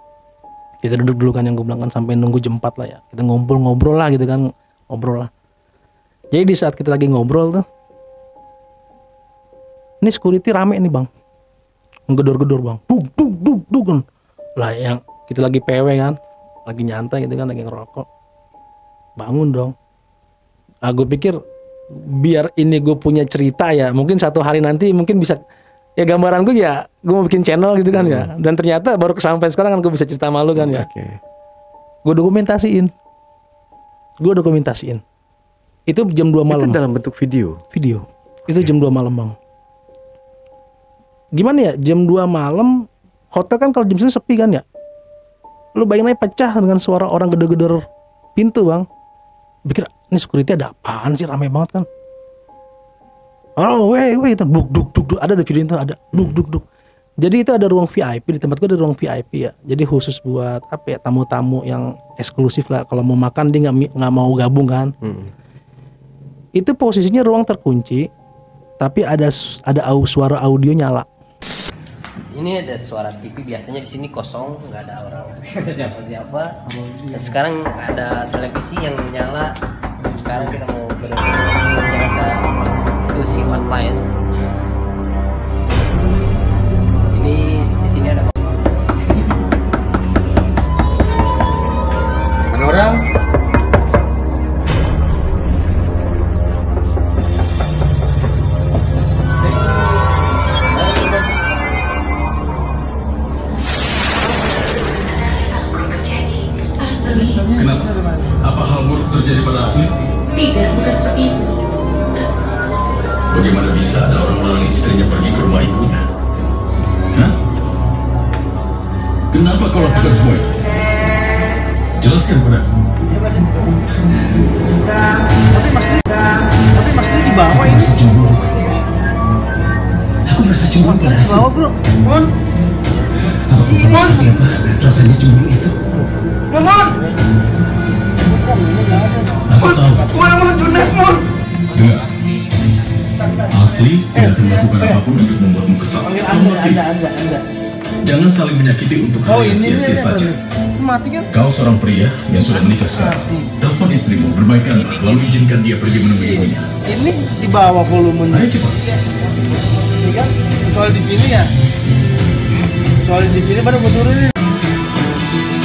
Kita duduk dulu kan, yang gue bilang kan, sampai nunggu jam 4 lah ya. Kita ngobrol lah gitu kan, ngobrol lah. Jadi di saat kita lagi ngobrol tuh, ini security rame nih bang, ngedor-gedor bang, duk kan. Lah yang kita lagi PW kan, lagi nyantai gitu kan, lagi ngerokok. Bangun dong. Gue pikir biar ini gue punya cerita ya, mungkin satu hari nanti mungkin bisa ya, gambaran gue ya gue mau bikin channel gitu kan ya. Dan ternyata baru kesampaian sekarang kan gue bisa cerita malu kan ya. Gue dokumentasiin. Itu jam 2 malam. Itu dalam bentuk video. Itu jam 2 malam bang. Gimana ya, jam 2 malam hotel kan kalau jam 1 sepi kan ya. Lu bayangin aja pecah dengan suara orang gedor-gedor pintu bang. Pikir ini security ada apaan sih, rame banget kan. Oh weh itu duk ada di video itu, ada duk. Jadi itu ada ruang VIP, di tempat gue ada ruang VIP ya. Jadi khusus buat apa ya, tamu-tamu yang eksklusif lah. Kalau mau makan dia nggak mau gabung kan. Itu posisinya ruang terkunci, tapi ada suara audio nyala. Ini ada suara TV, biasanya di sini kosong, nggak ada orang, siapa-siapa. Dan sekarang ada televisi yang nyala. Sekarang kita mau prostitusi online. Ini di sini ada Mana orang? Kenapa? Apa hal buruk terjadi pada Asli? Tidak, bukan seperti itu. Bagaimana bisa ada orang melarang istrinya pergi ke rumah ibunya? Hah? Kenapa kau lakukan semua itu? Jelaskan padaku. Tapi maksudnya di bawah ini. Aku merasa cemburu pada Asli. Bawah bro. Apa kau tahu seperti apa rasanya cemburu itu? Aku tahu. Dengar. Asli tidak akan melakukan apapun untuk membuatmu kesal. Kamu ngerti? Jangan saling menyakiti untuk hal yang sia-sia saja. Mati kan? Kau seorang pria yang sudah menikah sekarang. Telepon istrimu, berbaikanlah, lalu izinkan dia pergi menemui ibunya. Ini di bawah volumenya. Ayo cepat. Ini kan kecuali di sini ya. Kecuali di sini baru gue turunin.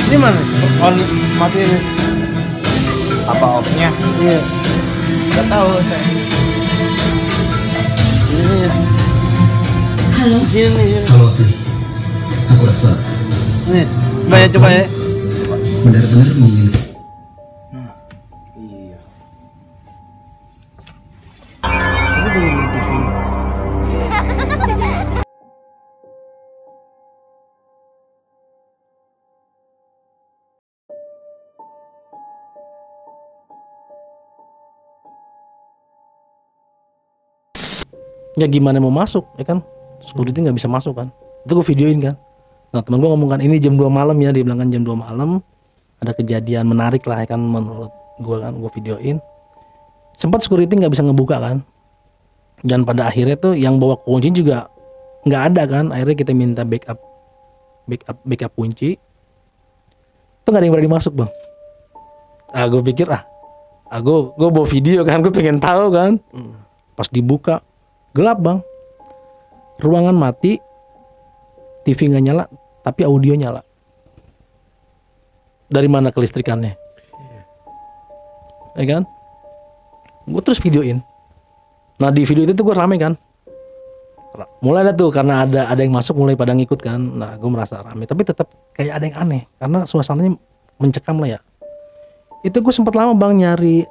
Ini mana? On mati ini. Apa off-nya? Iya. nggak tahu saya. Ini ya. Halo, Di sini. Halo Asli, aku rasa Nih, banyak coba ya. benar-benar menginginkan. Ini belum di sini. Ya gimana mau masuk ya kan, security nggak bisa masuk kan. Itu gue videoin kan. Nah teman gue ngomong kan, ini jam 2 malam ya, dia bilang kan jam 2 malam ada kejadian menarik lah ya kan menurut gue kan. Gue videoin, sempat security nggak bisa ngebuka kan, dan pada akhirnya tuh yang bawa kunci juga nggak ada kan. Akhirnya kita minta backup kunci, tuh nggak ada yang berani masuk bang. Gue pikir gue bawa video kan, gue pengen tahu kan. Pas dibuka gelap bang, ruangan mati, TV nggak nyala tapi audio nyala. Dari mana kelistrikannya? Ya kan? Gue terus videoin. Nah di video itu tuh gue rame kan. Mulai ada tuh karena ada yang masuk mulai pada ngikut kan. Nah gue merasa rame, tapi tetap kayak ada yang aneh karena suasananya mencekam lah ya. Itu gue sempat lama bang nyari,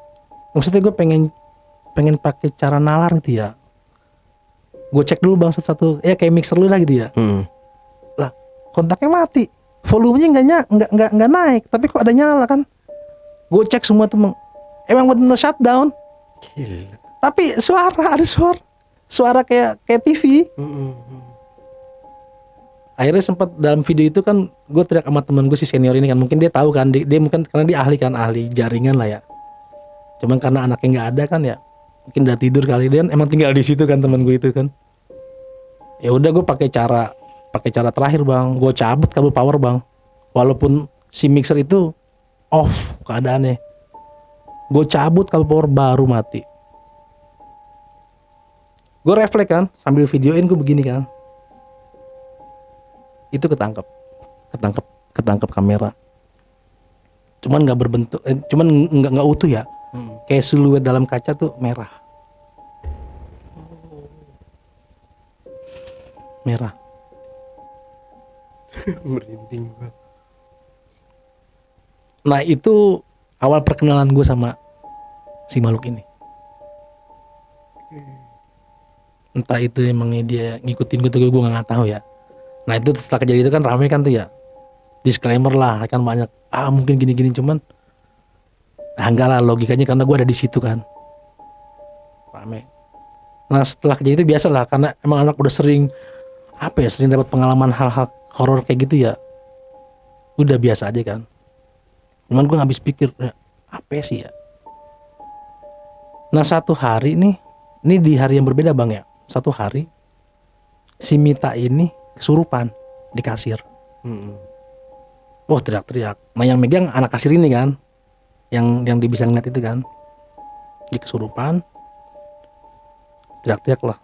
maksudnya gue pengen pakai cara nalar gitu ya. Gue cek dulu bang satu-satu, ya kayak mixer lu lah gitu ya. Lah kontaknya mati, volumenya nggak naik, tapi kok ada nyala kan. Gue cek semua tuh bang, emang bener shutdown. Gila. Tapi ada suara kayak TV. Akhirnya sempat dalam video itu kan gue teriak sama temen gue si senior ini kan, mungkin dia tahu kan, dia mungkin karena dia ahli jaringan lah ya. Cuman karena anaknya nggak ada kan ya, mungkin udah tidur kali, dia emang tinggal di situ kan temen gue itu kan. Ya udah gue pakai cara terakhir bang, gue cabut kabel power bang, walaupun si mixer itu off keadaannya, gue cabut kabel power baru mati. Gue refleks kan sambil videoin gue begini kan, itu ketangkep kamera, cuman nggak berbentuk, cuman nggak utuh ya, kayak siluet dalam kaca tuh merah. merinding banget. Nah itu awal perkenalan gue sama si makhluk ini. Entah itu emangnya dia ngikutin gue tuh gue nggak tahu ya. Nah itu setelah kejadian itu kan rame kan tuh ya, disclaimer lah kan banyak, mungkin gini-gini, cuman enggak lah, logikanya karena gue ada di situ kan, rame. Nah setelah kejadian itu biasa lah, karena emang anak udah sering dapat pengalaman hal-hal horor kayak gitu ya, udah biasa aja kan. Cuman gue nggak habis pikir apa sih ya. Nah satu hari nih, ini di hari yang berbeda bang ya, satu hari si Mita ini kesurupan di kasir. Wah teriak-teriak. Nah yang megang anak kasir ini kan, yang dia bisa ngeliat itu kan, di kesurupan, teriak-teriak lah.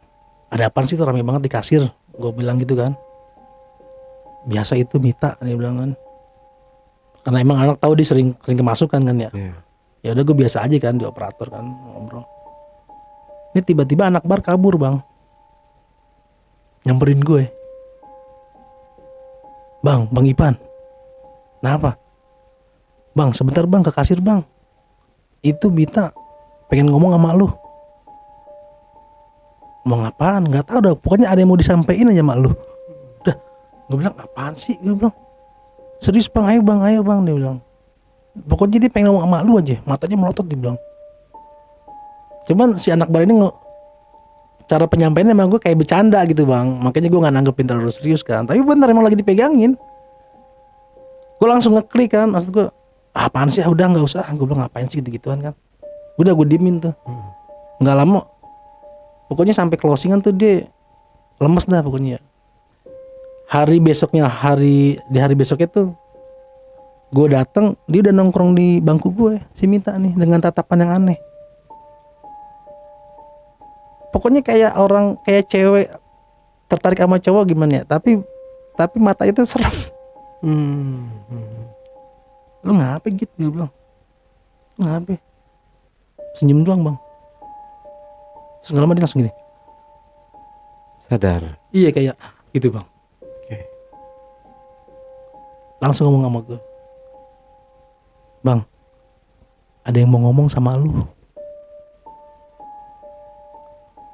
Ada apaan sih tuh, rame banget di kasir, gue bilang gitu kan. Biasa itu Mita, dia bilang kan. Karena emang anak tahu dia sering kemasukan kan ya. Ya udah gue biasa aja kan, di operator kan ngobrol. Ini tiba-tiba anak bar kabur bang, nyamperin gue. Bang Ipan, kenapa? Bang sebentar bang, ke kasir bang. Itu Mita pengen ngomong sama lu. Mau apaan? Nggak tahu dah. Pokoknya ada yang mau disampaikan aja sama lu. Udah, gue bilang apaan sih? Gue bilang serius bang, ayo bang. Dia bilang pokoknya dia pengen ngomong sama lu aja. Matanya melotot dia bilang. Cuman si anak bar ini cara penyampaiannya emang gue kayak bercanda gitu bang, makanya gue nggak nanggepin terlalu serius kan. Tapi bener emang lagi dipegangin. Gue langsung ngeklik kan, maksud gue apaan sih, udah nggak usah. Gue bilang ngapain sih gitu-gituan kan. Udah gue diemin tuh. Nggak lama, pokoknya sampai closingan tuh dia lemes dah pokoknya. Di hari besoknya tuh gue dateng, dia udah nongkrong di bangku gue, si Mita nih dengan tatapan yang aneh. Pokoknya kayak cewek tertarik sama cowok gimana ya, tapi mata itu serem. Lu ngapa gitu, dia bilang. Ngapa? Senyum doang bang. Terus nggak lama dia langsung gini. Sadar. Iya kayak gitu bang. Langsung ngomong sama gue. Bang, ada yang mau ngomong sama lu.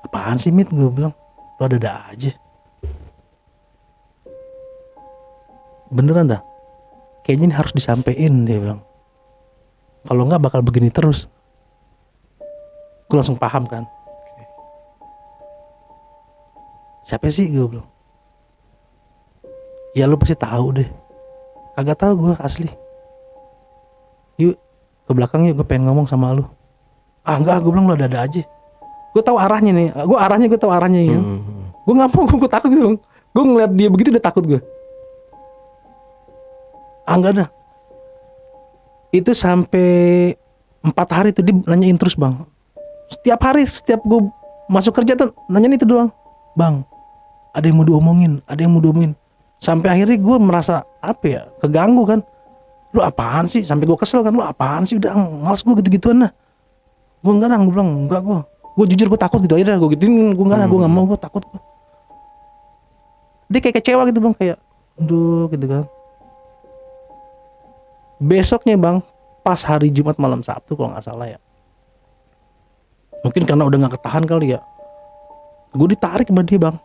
Apaan sih Mit? Gue bilang, lu ada aja. Beneran dah, kayaknya ini harus disampein, dia bilang. Kalau nggak bakal begini terus. Gue langsung paham kan. Siapa sih gue bilang. Ya lu pasti tahu deh. Kagak tahu gue asli. Yuk ke belakang yuk, gue pengen ngomong sama lu. Ah enggak, gue bilang lu ada aja. Gue tahu arahnya nih. Gue tahu arahnya ya. Gue nggak mau, gue takut gitu. Gue ngeliat dia begitu udah takut gue. Ah enggak dah. Itu sampai 4 hari tuh dia nanyain terus bang. Setiap hari, setiap gue masuk kerja tuh nanyain itu doang. Bang, ada yang mau diomongin, Sampai akhirnya gue merasa apa ya, keganggu kan. Lu apaan sih? Sampai gue kesel kan, lu apaan sih? Udah males gue gitu-gituan dah. Gue enggak dah, gue bilang enggak gue jujur gue takut gitu aja dah. Gue gituin, gue enggak dah, gue nggak mau, gue takut. Dia kayak kecewa gitu bang, kayak aduh gitu kan. Besoknya bang, pas hari Jumat malam Sabtu kalau nggak salah ya. Mungkin karena udah nggak ketahan kali ya. Gue ditarik sama dia bang.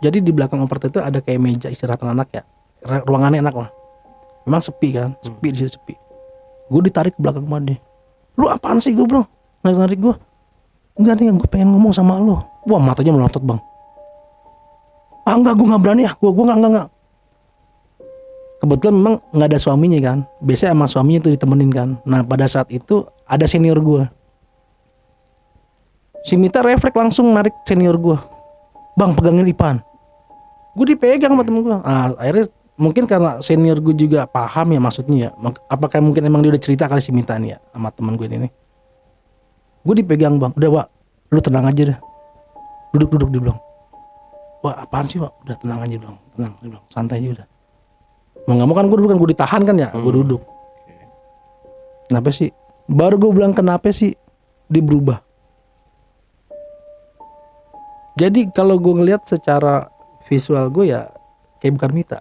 Jadi di belakang apartemen itu ada kayak meja istirahat anak ya. Ruangannya enak lah. Memang sepi kan, sepi di situ sepi. Gue ditarik ke belakang sama dia. Lu apaan sih gue bilang? Narik gue. Enggak nih, gue pengen ngomong sama lu. Wah matanya melotot bang. Ah enggak, gue nggak berani ya. Gue enggak. Kebetulan memang nggak ada suaminya kan. Biasanya emang suaminya tuh ditemenin kan. Nah pada saat itu ada senior gue. Si Mita refleks langsung narik senior gue. Bang pegangin Ipan. Gue dipegang sama temen gue. Akhirnya mungkin karena senior gue juga paham ya maksudnya ya. Apakah mungkin emang dia udah cerita kali si Mita nih ya sama temen gue ini. Gue dipegang bang. Udah Wak, lu tenang aja dah. Duduk dia bilang. Wah apaan sih Wak? Udah tenang aja dong. Tenang dia bilang. Santai aja udah. Mau gak mau kan gue ditahan kan ya. Gue duduk. Kenapa sih? Baru gue bilang kenapa sih dia berubah. Jadi kalau gue ngelihat secara visual gue ya kayak bukan Mita.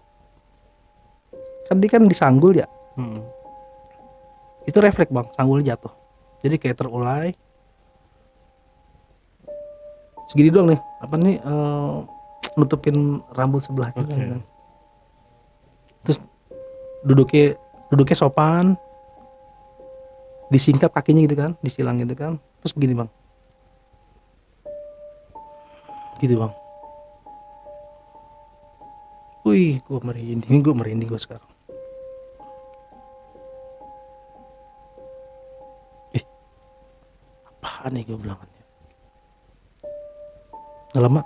Kan dia kan disanggul ya. Itu refleks bang, sanggul jatuh. Jadi kayak terulai. Segini doang nih. Apa nih nutupin rambut sebelahnya kan. Terus duduknya sopan. Disingkap kakinya gitu kan, disilang gitu kan. Terus begini bang. Gitu bang. Wih, gue merinding gue sekarang. Apaan nih gue bilangannya? Gak lama.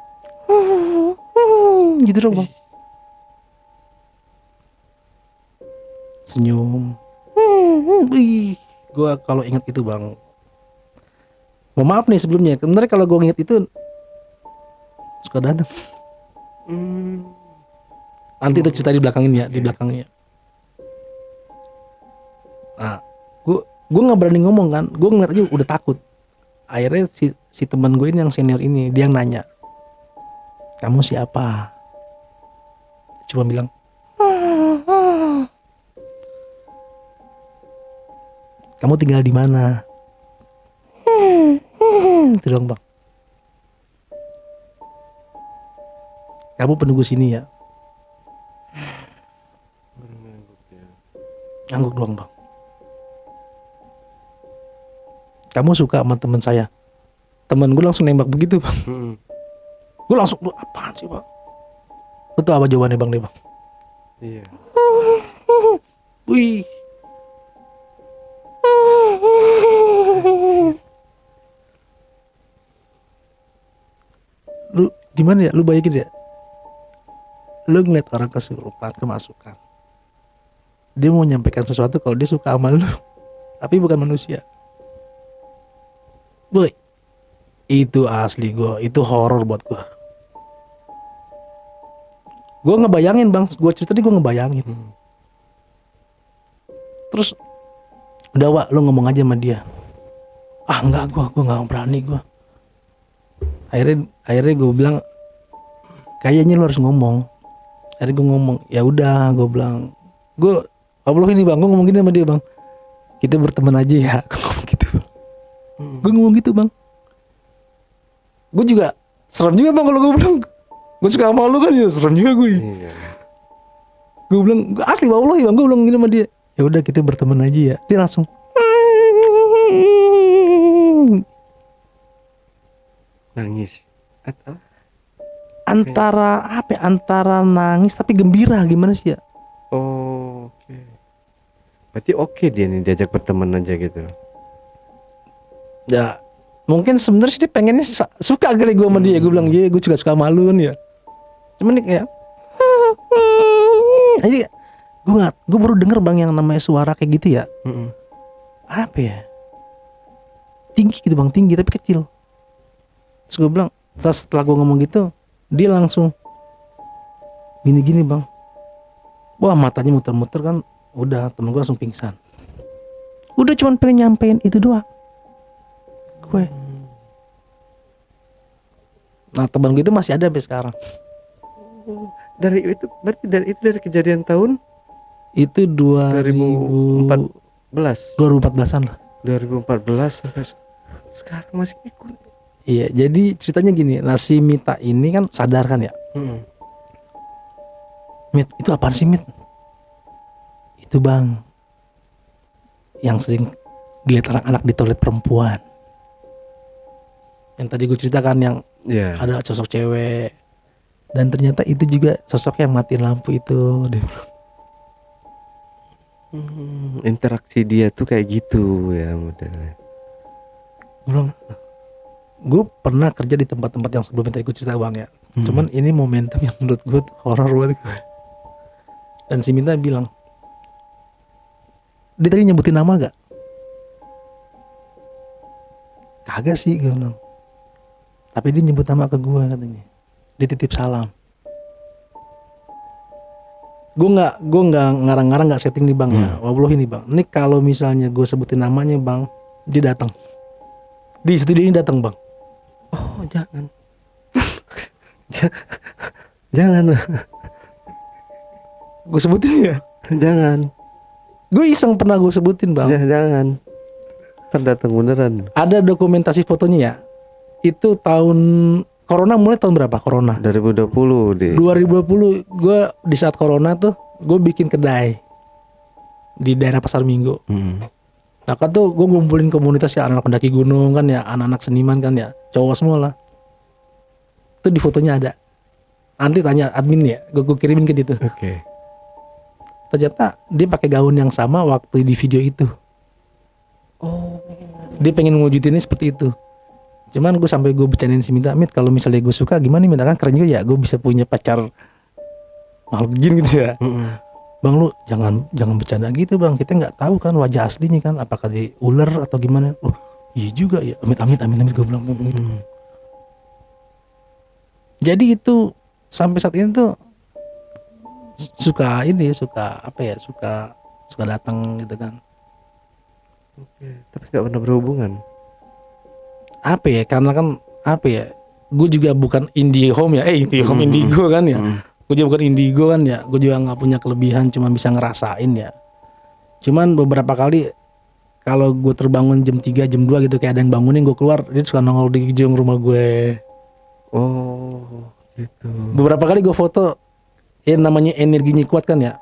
Gitu dong bang. Senyum. Wih, gue kalau ingat itu bang. Mau maaf nih sebelumnya. Sebenarnya kalau gue inget itu suka datang. Nanti itu cerita di belakangnya, di belakangnya. Nah, gue nggak berani ngomong kan, gue ngeliat aja udah takut. Akhirnya si teman gue ini yang senior ini, dia yang nanya, kamu siapa? Cuma bilang, kamu tinggal di mana? Itu dong bang. Kamu penunggu sini ya? Ngangguk doang bang. Kamu suka sama teman saya? Temen gue langsung nembak begitu bang. Gue langsung, apaan sih bang? Lu tau apa jawabannya bang deh bang? Iya. Wih. Lu gimana ya? Lu bayangin ya? Lu ngeliat orang kesurupan, kemasukan. Dia mau menyampaikan sesuatu kalau dia suka sama lu, tapi bukan manusia. Boy, itu asli gue, itu horor buat gue. Gue ngebayangin bang, gue cerita gue ngebayangin. Terus, udah Wak, lu ngomong aja sama dia. Ah enggak, gue nggak berani gue. Akhirnya gue bilang, kayaknya lu harus ngomong. Akhirnya gue ngomong, ya udah, gue bilang, Allah ini bang, gue ngomong gini sama dia bang, kita berteman aja ya. Gue ngomong gitu bang. Gue ngomong gitu bang. Gue juga serem juga bang kalau gue bilang gue suka sama lu kan, ya serem juga gue. Gue bilang asli Allah ya bang, gue bilang gini sama dia, ya udah kita berteman aja ya. Dia langsung nangis. antara apa ya, antara nangis tapi gembira gimana sih ya. Oh, oke. Berarti oke dia nih diajak berteman aja gitu. Ya mungkin sebenarnya sih dia pengennya suka kali gue sama dia. Gue bilang gue juga suka sama lu nih ya. Cuman nih kayak jadi gue baru denger bang yang namanya suara kayak gitu ya. Apa ya, tinggi gitu bang, tinggi tapi kecil. Terus gue bilang, setelah gue ngomong gitu, dia langsung gini-gini bang. Wah matanya muter-muter kan. Udah temen gue langsung pingsan. Udah cuman pengen nyampein itu doang gue. Nah teman gue itu masih ada sampai sekarang. Dari itu berarti dari kejadian tahun Itu 2014 2014an lah. 2014 sampai sekarang masih ikut. Iya jadi ceritanya gini. Nah si Mita ini kan sadar kan ya. Mit itu apaan sih Mit? Itu bang yang sering dilihat anak-anak di toilet perempuan. Yang tadi gue ceritakan yang ada sosok cewek. Dan ternyata itu juga sosok yang matiin lampu itu. Interaksi dia tuh kayak gitu ya modelnya. Gue pernah kerja di tempat-tempat yang sebelumnya tadi gue cerita bang ya. Cuman ini momentum yang menurut gue horor banget. Dan si Minta bilang, dia tadi nyebutin nama gak? Kagak sih gue bilang. Tapi dia nyebut nama ke gue katanya. Dia titip salam. Gue nggak ngarang-ngarang, nggak setting nih bang ya. Wallahi ini bang. Ini kalau misalnya gue sebutin namanya bang, dia datang. Di studio ini datang bang. Oh jangan. Jangan. Gue sebutin ya. Jangan. Gue iseng pernah gue sebutin bang. Jangan. Terdatang beneran. Ada dokumentasi fotonya ya. Itu tahun Corona mulai tahun berapa Corona? 2020 deh. 2020 gue di saat Corona tuh gue bikin kedai di daerah Pasar Minggu. Nah kan tuh gue ngumpulin komunitas ya anak-anak pendaki gunung kan ya, anak-anak seniman kan ya, cowok semua lah. Itu di fotonya ada. Nanti tanya admin ya, gue kirimin ke dia tuh. Oke. Ternyata dia pakai gaun yang sama waktu di video itu. Oh. Dia pengen ngewujudinnya seperti itu. Cuman gue sampai gue bercandain si Minta, Mit kalau misalnya gue suka gimana Minta, kan keren juga ya gue bisa punya pacar makhluk jin gitu ya. Bang lu jangan bercanda gitu bang, kita nggak tahu kan wajah aslinya kan, apakah dia ular atau gimana. Oh iya juga ya, amit gue bilang begitu. Jadi itu sampai saat ini tuh suka datang gitu kan. Oke, tapi nggak pernah berhubungan. Apa ya, karena kan apa ya, gue juga bukan IndiHome ya, Indigo kan ya. Gue juga bukan Indigo kan ya, gue juga nggak punya kelebihan, cuma bisa ngerasain ya. Cuman beberapa kali kalau gue terbangun jam 3 jam 2 gitu, kayak ada yang bangunin gue keluar, dia suka nongol di ujung rumah gue. Oh gitu. Beberapa kali gue foto, namanya energinya kuat kan ya,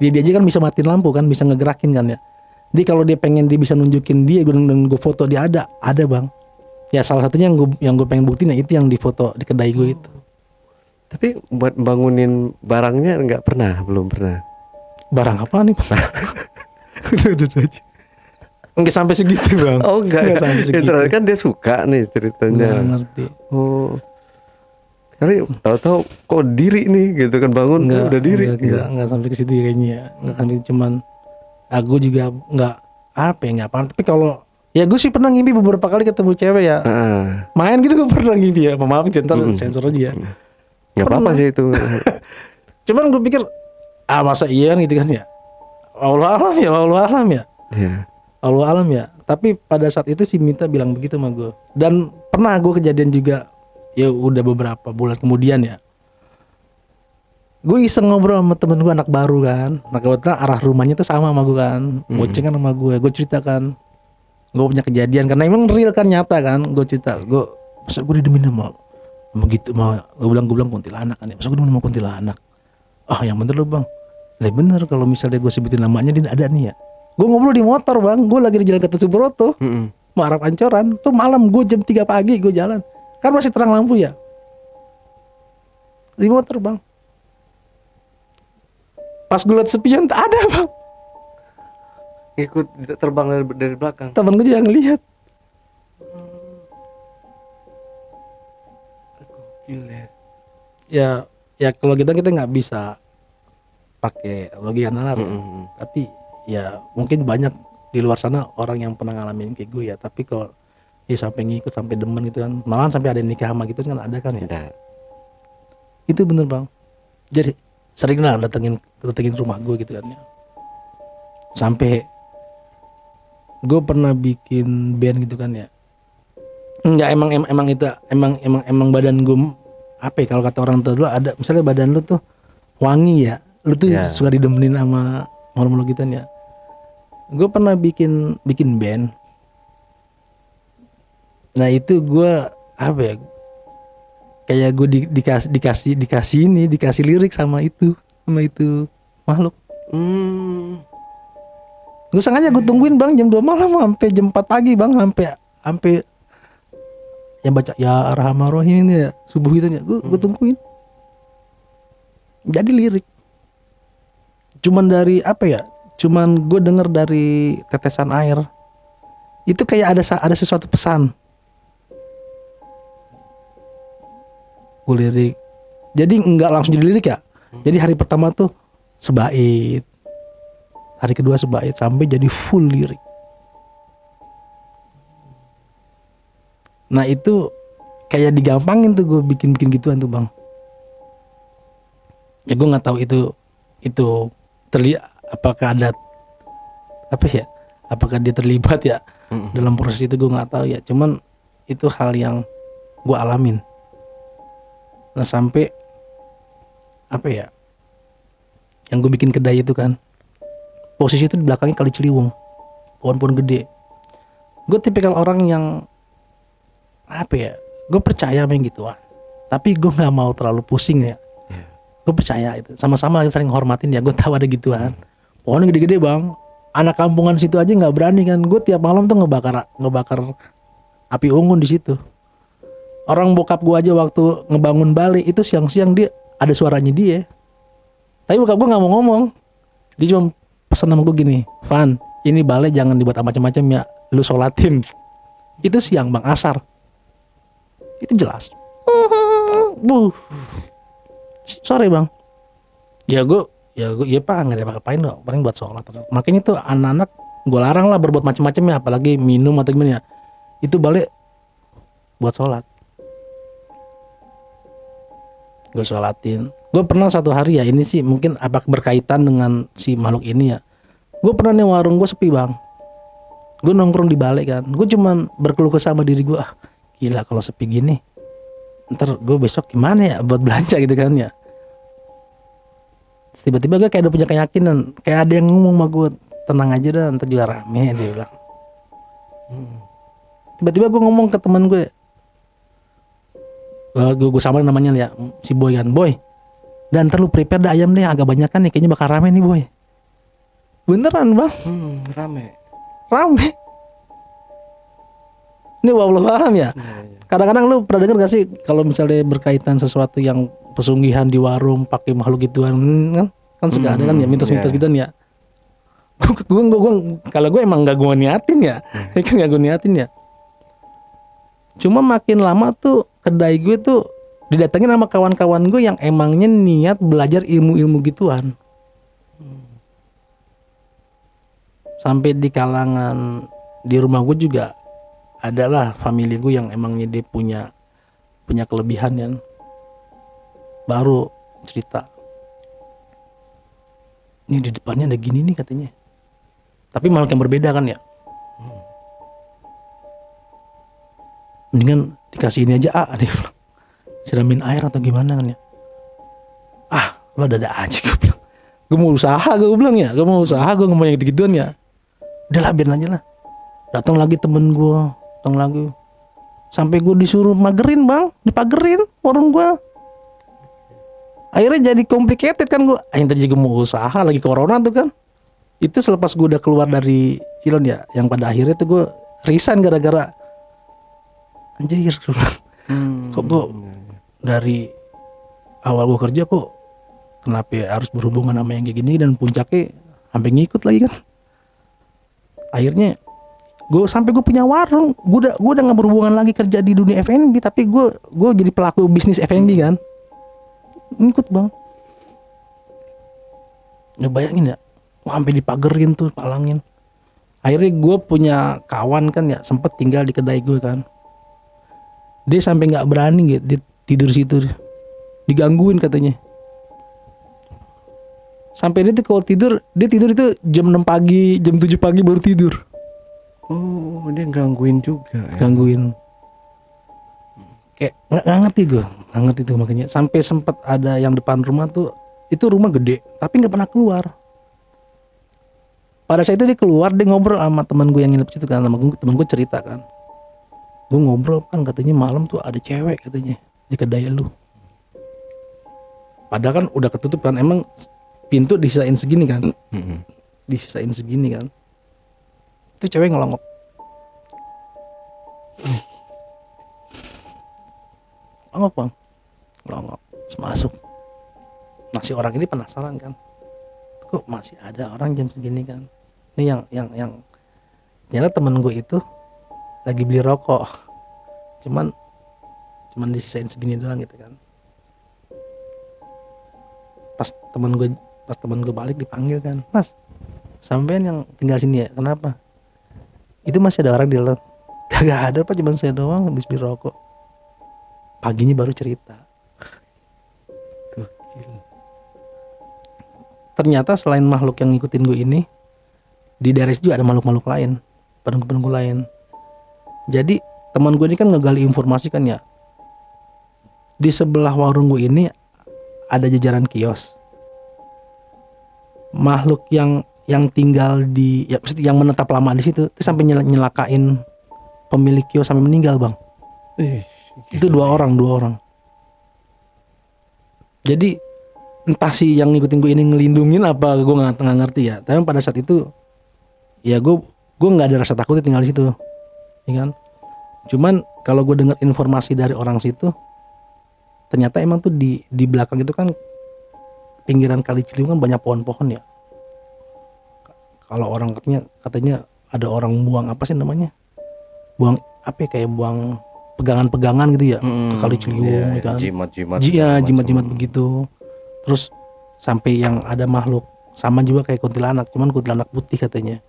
dia aja kan bisa matiin lampu kan, bisa ngegerakin kan ya. Jadi kalau dia pengen, dia bisa nunjukin dia, gue foto dia ada bang. Ya salah satunya yang gue pengen buktiin ya itu yang di foto di kedai gue itu. Tapi buat bangunin barangnya belum pernah. Barang apa nih? Udah aja. Enggak sampai segitu bang. Oh enggak sampai segitu. Kan dia suka nih ceritanya. Nggak ngerti. Oh. Karena tahu-tahu kok diri nih gitu kan, bangun udah diri. Enggak sampai ke situ kayaknya ya. Enggak sampai, cuman aku juga enggak paham. Tapi kalau ya gue sih pernah ngimpi beberapa kali ketemu cewek ya. Main gitu gue pernah ngimpi ya. Maaf ntar sensor aja ya. Gak apa-apa sih itu. Cuman gue pikir masa iya gitu kan ya. Allah alam ya. Iya. Allah alam ya. Tapi pada saat itu si Minta bilang begitu sama gue. Dan pernah gue kejadian juga, ya udah beberapa bulan kemudian ya. Gue iseng ngobrol sama temen gue anak baru kan. Nah kebetulan arah rumahnya tuh sama sama gue kan. Boncengan sama gue ceritakan gue punya kejadian, karena emang real kan, nyata kan. Gue cerita, masa gue didemin sama gitu, gue bilang kuntilanak kan ya. Masa gue didemin sama kuntilanak? Yang bener lo bang. Lah bener, kalau misalnya gue sebutin namanya dia ada nih ya. Gue ngobrol di motor bang, gue lagi di jalan Gatot Subroto, mau arah Pancoran. Tuh malam gue jam 3 pagi gue jalan, kan masih terang lampu ya. di motor bang. Pas gue liat spion tak ada bang. Ikut terbang dari belakang. Temen gue juga ngeliat. Gila. Ya kalau kita nggak bisa pakai logika nalar ya. Tapi ya mungkin banyak di luar sana orang yang pernah ngalamin kayak gue ya. Tapi kalau ya sampai ngikut sampai demen gitu kan, malahan sampai ada nikah sama gitu kan ada kan ya. Ada. Itu bener bang. Jadi sering lah datengin rumah gue gitu kan ya. Sampai gue pernah bikin band gitu kan ya. Enggak, emang badan gue apa ya, kalau kata orang tua dulu ada misalnya badan lu tuh wangi ya, lu tuh suka didemenin sama makhluk gitu ya. Gue pernah bikin band. Nah itu gue apa ya, kayak gue dikasih lirik sama itu makhluk. Gue sengaja gue tungguin bang jam 2 malam sampai jam 4 pagi bang, sampai yang baca ya Ar-Rahman Ar-Rahim ini ya subuh gitu ya, gue tungguin. Jadi lirik. Cuman dari apa ya? Cuman gue denger dari tetesan air. Itu kayak ada sesuatu pesan. Gue lirik. Jadi nggak langsung jadi lirik ya. Jadi hari pertama tuh sebait. Hari kedua sebait sampai jadi full lirik. Nah itu kayak digampangin tuh gue bikin gituan tuh bang. Ya gue nggak tahu itu terlihat apakah ada apa ya, apakah dia terlibat ya dalam proses itu, gue nggak tahu ya. Cuman itu hal yang gue alamin. Nah sampai apa ya, yang gue bikin kedai itu kan posisi itu di belakangnya Kali Ciliwung, pohon-pohon gede. Gue tipikal orang yang apa ya, gue percaya sama yang gituan, tapi gue nggak mau terlalu pusing ya. Gue percaya itu, sama-sama lagi saling hormatin ya. Gue tahu ada gituan, pohonnya gede-gede bang, anak kampungan situ aja nggak berani kan. Gue tiap malam tuh ngebakar api unggun di situ. Orang bokap gue aja waktu ngebangun balai itu siang-siang dia ada suaranya dia, tapi bokap gue nggak mau ngomong. Dia cuma pesan sama gue gini, Van, ini balai jangan dibuat macam-macam ya, lu sholatin. Itu siang bang, asar. Itu jelas. Sorry bang. Ya pak nggak ada apa-apain loh, paling buat sholat. Makanya tuh anak-anak gue larang lah berbuat macam-macam ya, apalagi minum atau gimana ya. Itu balik buat sholat. Gue sholatin. Gue pernah satu hari ya, ini sih mungkin apa berkaitan dengan si makhluk ini ya. Gue pernah nih warung gue sepi bang. Gue nongkrong di balik kan. Gue cuman berkeluh kesah sama diri gue. Gila kalau sepi gini, ntar gue besok gimana ya buat belanja gitu kan ya. Terus tiba-tiba gue kayak udah punya keyakinan, kayak ada yang ngomong sama gue, tenang aja dah, ntar juga rame, dia bilang. Tiba-tiba gue ngomong ke teman gue samain namanya ya, si Boy kan, Boy, dan ntar lu prepare dah ayam deh agak banyak kan nih, kayaknya bakal rame nih Boy. Beneran bang, rame. Ini wallahu alam ya. Kadang-kadang lu pernah dengar gak sih kalau misalnya berkaitan sesuatu yang pesunggihan di warung pakai makhluk gituan kan suka ada kan ya mitos-mitos gituan ya. Gue kalau gue emang gak gue niatin ya, kan gak gue niatin ya. Cuma makin lama tuh kedai gue tuh didatengin sama kawan-kawan gue yang emangnya niat belajar ilmu-ilmu gituan. Sampai di kalangan di rumah gue juga adalah family gue yang emangnya dia punya kelebihan kan. Baru cerita, ini di depannya ada gini nih katanya. Tapi makhluk yang berbeda kan ya. Mendingan dikasih ini aja dia bilang. Siramin air atau gimana kan ya. Lo ada aja gue bilang. Gue mau usaha gue bilang ya. Gue mau usaha gue ngomong yang gitu-gituan ya. Udah lah biarin aja lah. Datang lagi temen gue, datang lagi. Sampai gue disuruh magerin bang, dipagerin warung gue. Akhirnya jadi complicated kan gue. Yang tadi gue mau usaha lagi corona tuh kan. Itu selepas gue udah keluar dari Cilon ya, yang pada akhirnya tuh gue resign gara-gara anjir. Kok gue dari awal gue kerja kok kenapa ya harus berhubungan sama yang kayak gini, dan puncaknya sampai ngikut lagi kan. Akhirnya gue punya warung, gue udah nggak berhubungan lagi kerja di dunia F&B, tapi gue jadi pelaku bisnis F&B kan, ngikut bang. Ya bayangin ya, wah, sampai dipagerin tuh, palangin. Akhirnya gue punya kawan kan ya, sempet tinggal di kedai gue kan, dia sampai nggak berani gitu, dia tidur situ, digangguin katanya. Sampai dia tuh kalau tidur, dia tidur itu jam 6 pagi, jam 7 pagi baru tidur. Oh, dia gangguin juga ya. Gangguin. Kayak nggak ngerti gue, nggak ngerti tuh makanya. Sampai sempat ada yang depan rumah tuh, itu rumah gede, tapi nggak pernah keluar. Pada saat itu dia keluar, dia ngobrol sama teman gue yang nginep situ kan, sama teman gue cerita kan. Gue ngobrol kan, katanya malam tuh ada cewek katanya di kedai lu. Padahal kan udah ketutup kan, emang pintu disisain segini kan, disisain segini kan. Itu cewek ngelongok. Ngelongok bang, ngelongok, terus masuk. Nah si orang ini penasaran kan, kok masih ada orang jam segini kan. Ini yang ternyata temen gue itu lagi beli rokok, cuman disisain segini doang gitu kan. Pas temen gue balik dipanggil kan, mas, sampean yang tinggal sini ya, kenapa? Itu masih ada orang di dalam. Kagak ada pak, cuma saya doang habis beli rokok. Paginya baru cerita. Ternyata selain makhluk yang ngikutin gue ini, di daerah itu juga ada makhluk-makhluk lain, penunggu-penunggu lain. Jadi teman gue ini kan ngegali informasi kan ya. Di sebelah warung gue ini ada jajaran kios. Makhluk yang tinggal di, ya maksudnya yang menetap lama di situ, itu sampai nyelakain pemilik kios sampai meninggal bang. Itu dua orang. Jadi entah sih yang ngikutin gue ini ngelindungin apa, gue nggak ngerti ya. Tapi pada saat itu ya gue nggak ada rasa takut tinggal di situ, ya kan. Cuman kalau gue dengar informasi dari orang situ, ternyata emang tuh di belakang itu kan pinggiran Kali Ciliwung kan banyak pohon-pohon ya. Kalau orang katanya ada orang buang apa sih namanya? Buang apa ya, kayak buang pegangan-pegangan gitu ya ke Kali Ciliwung, ya kan. Jimat-jimat begitu. Terus sampai yang ada makhluk sama juga kayak kuntilanak, cuman kuntilanak putih katanya.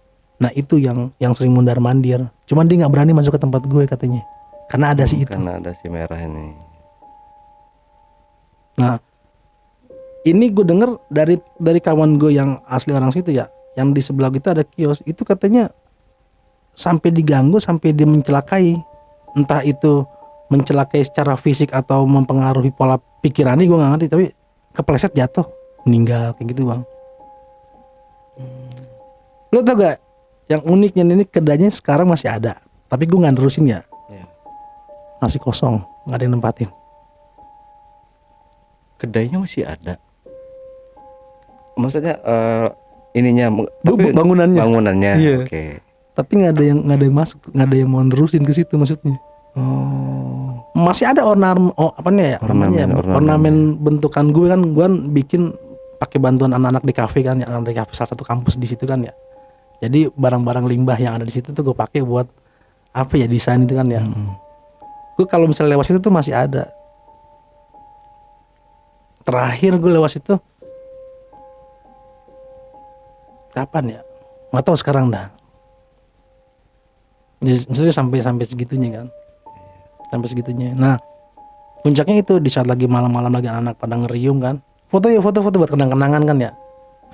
Nah itu yang sering mondar-mandir. Cuman dia nggak berani masuk ke tempat gue katanya, karena ada si itu. Karena ada si merah ini. Nah ini gue denger dari kawan gue yang asli orang situ ya, yang di sebelah kita ada kios, itu katanya sampai diganggu, sampai dia mencelakai. Entah itu mencelakai secara fisik atau mempengaruhi pola pikirannya, gue nggak ngerti, tapi kepleset jatuh meninggal kayak gitu bang. Lo tau gak yang uniknya ini, kedainya sekarang masih ada, tapi gue nggak terusin ya. Masih kosong, nggak ada yang nempatin. Kedainya masih ada, maksudnya ininya bangunannya. Iya. Oke. Tapi nggak ada yang masuk, nggak ada yang mau nerusin ke situ maksudnya. Oh. Masih ada ornamen bentukan gue kan bikin pakai bantuan anak-anak di kafe kan ya, anak di kafe salah satu kampus di situ kan ya. Jadi barang-barang limbah yang ada di situ tuh gue pakai buat apa ya, desain itu kan ya. Gue kalau misalnya lewat situ tuh masih ada. Terakhir gue lewat situ kapan ya? Nggak tahu sekarang dah. Jadi, maksudnya sampai segitunya kan. Sampai segitunya. Nah, puncaknya itu di saat lagi malam-malam lagi anak-anak pada ngeriung kan. Foto buat kenang-kenangan kan ya.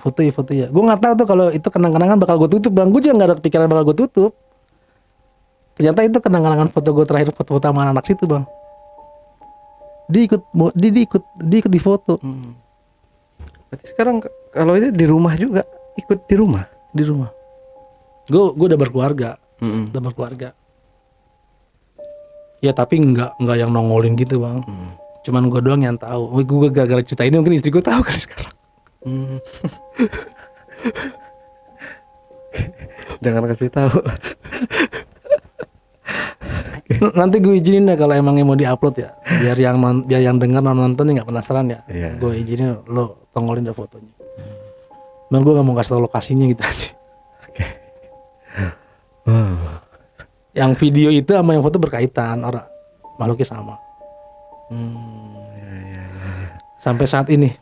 Foto ya. Gue nggak tahu tuh kalau itu kenang-kenangan bakal gue tutup bang. Gue juga nggak ada pikiran bakal gue tutup. Ternyata itu kenang-kenangan foto gue terakhir, foto sama anak situ bang. Dia ikut di foto. Berarti sekarang kalau itu di rumah juga, ikut di rumah. Di rumah. Gue udah berkeluarga. Udah berkeluarga. Ya tapi nggak yang nongolin gitu bang. Cuman gue doang yang tahu. Gue gara-gara cerita ini mungkin istri gue tahu kali sekarang. Jangan kasih tahu. Nanti gue izinin deh kalau emangnya mau diupload ya, biar yang dengar nonton nih nggak penasaran ya. Iya. Gue izinin lo tongolin deh fotonya. Bang gue nggak mau kasih tau lokasinya gitu aja. Yang video itu sama yang foto berkaitan, orang makhluknya sama. Sampai saat ini,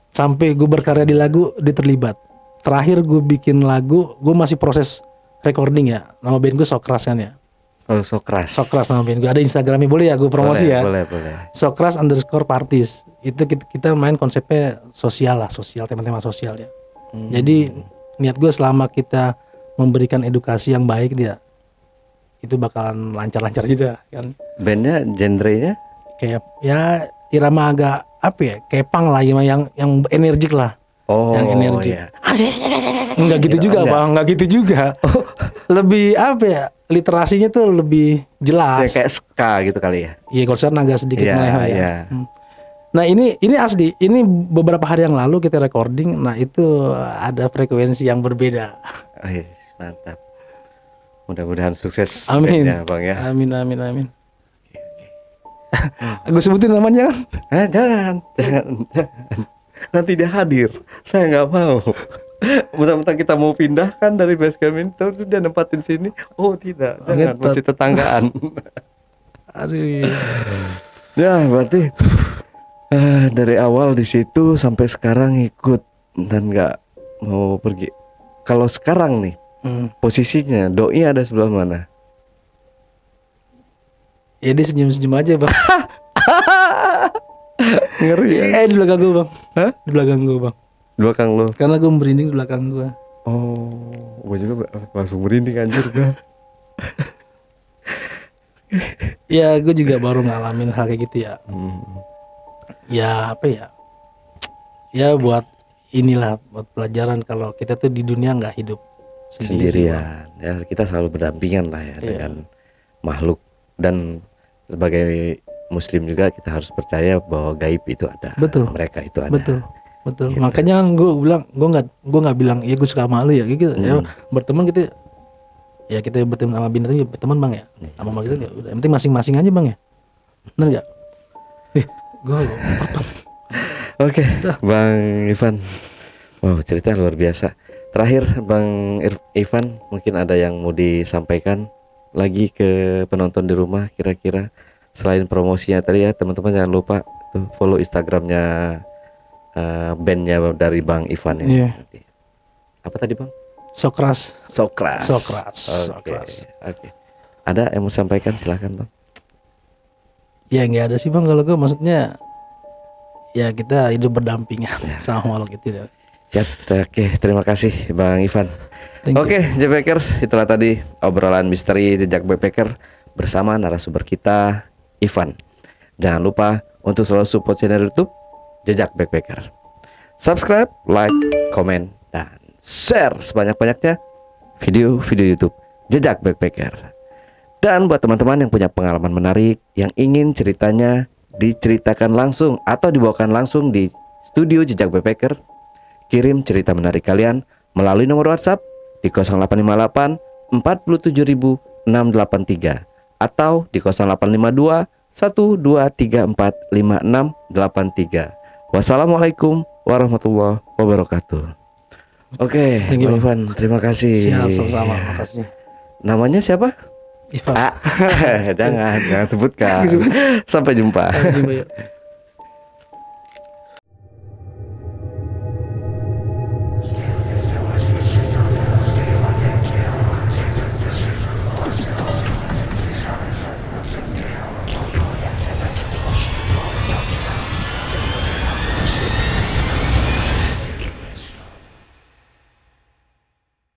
sampai gue berkarya di lagu, dia terlibat. Terakhir gue bikin lagu, gue masih proses recording ya. Nama band gue Sokras kan ya. Oh, Sokras. Sokras nama band gue. Ada Instagramnya, boleh ya gue promosi ya. Boleh. Sokras_parties. Itu kita main konsepnya sosial lah, tema-tema sosial ya. Jadi niat gue selama kita memberikan edukasi yang baik dia, itu bakalan lancar-lancar juga kan. Bandnya genrenya? Kayak ya irama agak apa ya, kayak punk lah, yang energik lah. Oh, yang energi. iya. Enggak gitu juga, enggak. Bang. Enggak gitu juga. Lebih apa ya? Literasinya tuh lebih jelas. Ya, kayak ska gitu kali ya. Iya, kalau sekarang agak sedikit Iya, meleha ya. iya. Nah, ini asli. Ini beberapa hari yang lalu kita recording. Nah, itu ada frekuensi yang berbeda. Oh, yes, mantap. Mudah-mudahan sukses Amin. bandnya, Bang ya. Amin. Gue sebutin namanya kan? Jangan. Nanti dia hadir. Saya nggak mau. Mentang-mentang kita mau pindah kan dari Basecamp ini, terus dia nempatin sini. Oh tidak, jangan, masih tetanggaan. Aduh. Ya berarti dari awal di situ sampai sekarang ikut dan nggak mau pergi. Kalau sekarang nih posisinya Doi ada sebelah mana? Ya dia senyum-senyum aja, Bang. Ngeri ya? Di belakang gue, Bang. Hah? Di belakang gue, Bang. Di belakang lo? Karena gue merinding di belakang gue. Oh, gue juga langsung merinding anjir gue. Ya gue juga baru ngalamin hal kayak gitu ya. Ya apa ya? Ya buat inilah, buat pelajaran kalau kita tuh di dunia nggak hidup Sendirian. Ya kita selalu berdampingan lah ya dengan makhluk, dan sebagai Muslim juga kita harus percaya bahwa gaib itu ada. Betul. Mereka itu ada. Betul. Gitu. Makanya gue bilang gue nggak bilang ya gue suka sama lu ya gitu. Ya berteman kita, ya kita berteman sama binatang ya berteman, Bang ya. Sama makhluk kita ya udah. Yang penting masing-masing aja, Bang ya. Bener nggak? Gue Oke, Bang Ivan. Wow, cerita luar biasa. Terakhir Bang Ivan, mungkin ada yang mau disampaikan lagi ke penonton di rumah kira-kira, selain promosinya tadi ya, teman-teman jangan lupa tuh follow Instagramnya bandnya dari Bang Ivan ini. Iya. Apa tadi, Bang? Sokras. Sokras. Oke. Ada yang mau sampaikan, silahkan, Bang. Ya nggak ada sih, Bang, kalau gue maksudnya ya kita hidup berdampingan sama makhluk itu ya. Siap. Oke, terima kasih Bang Ivan. Thank you. Oke, Backpackers, itulah tadi obrolan misteri jejak backpacker bersama narasumber kita, Ivan. Jangan lupa untuk selalu support channel YouTube Jejak Backpacker. Subscribe, like, komen, dan share sebanyak-banyaknya video-video YouTube Jejak Backpacker. Dan buat teman-teman yang punya pengalaman menarik, yang ingin ceritanya diceritakan langsung atau dibawakan langsung di studio Jejak Backpacker, kirim cerita menarik kalian melalui nomor WhatsApp di 0858 47683 atau di 0852 1234 5683. Wassalamualaikum warahmatullahi wabarakatuh. Oke, Thank you, Bang Ivan, terima kasih. Siap, sama-sama, makasih. Namanya siapa? Ivan. Jangan sebutkan. Sampai jumpa. Sampai jumpa, yuk.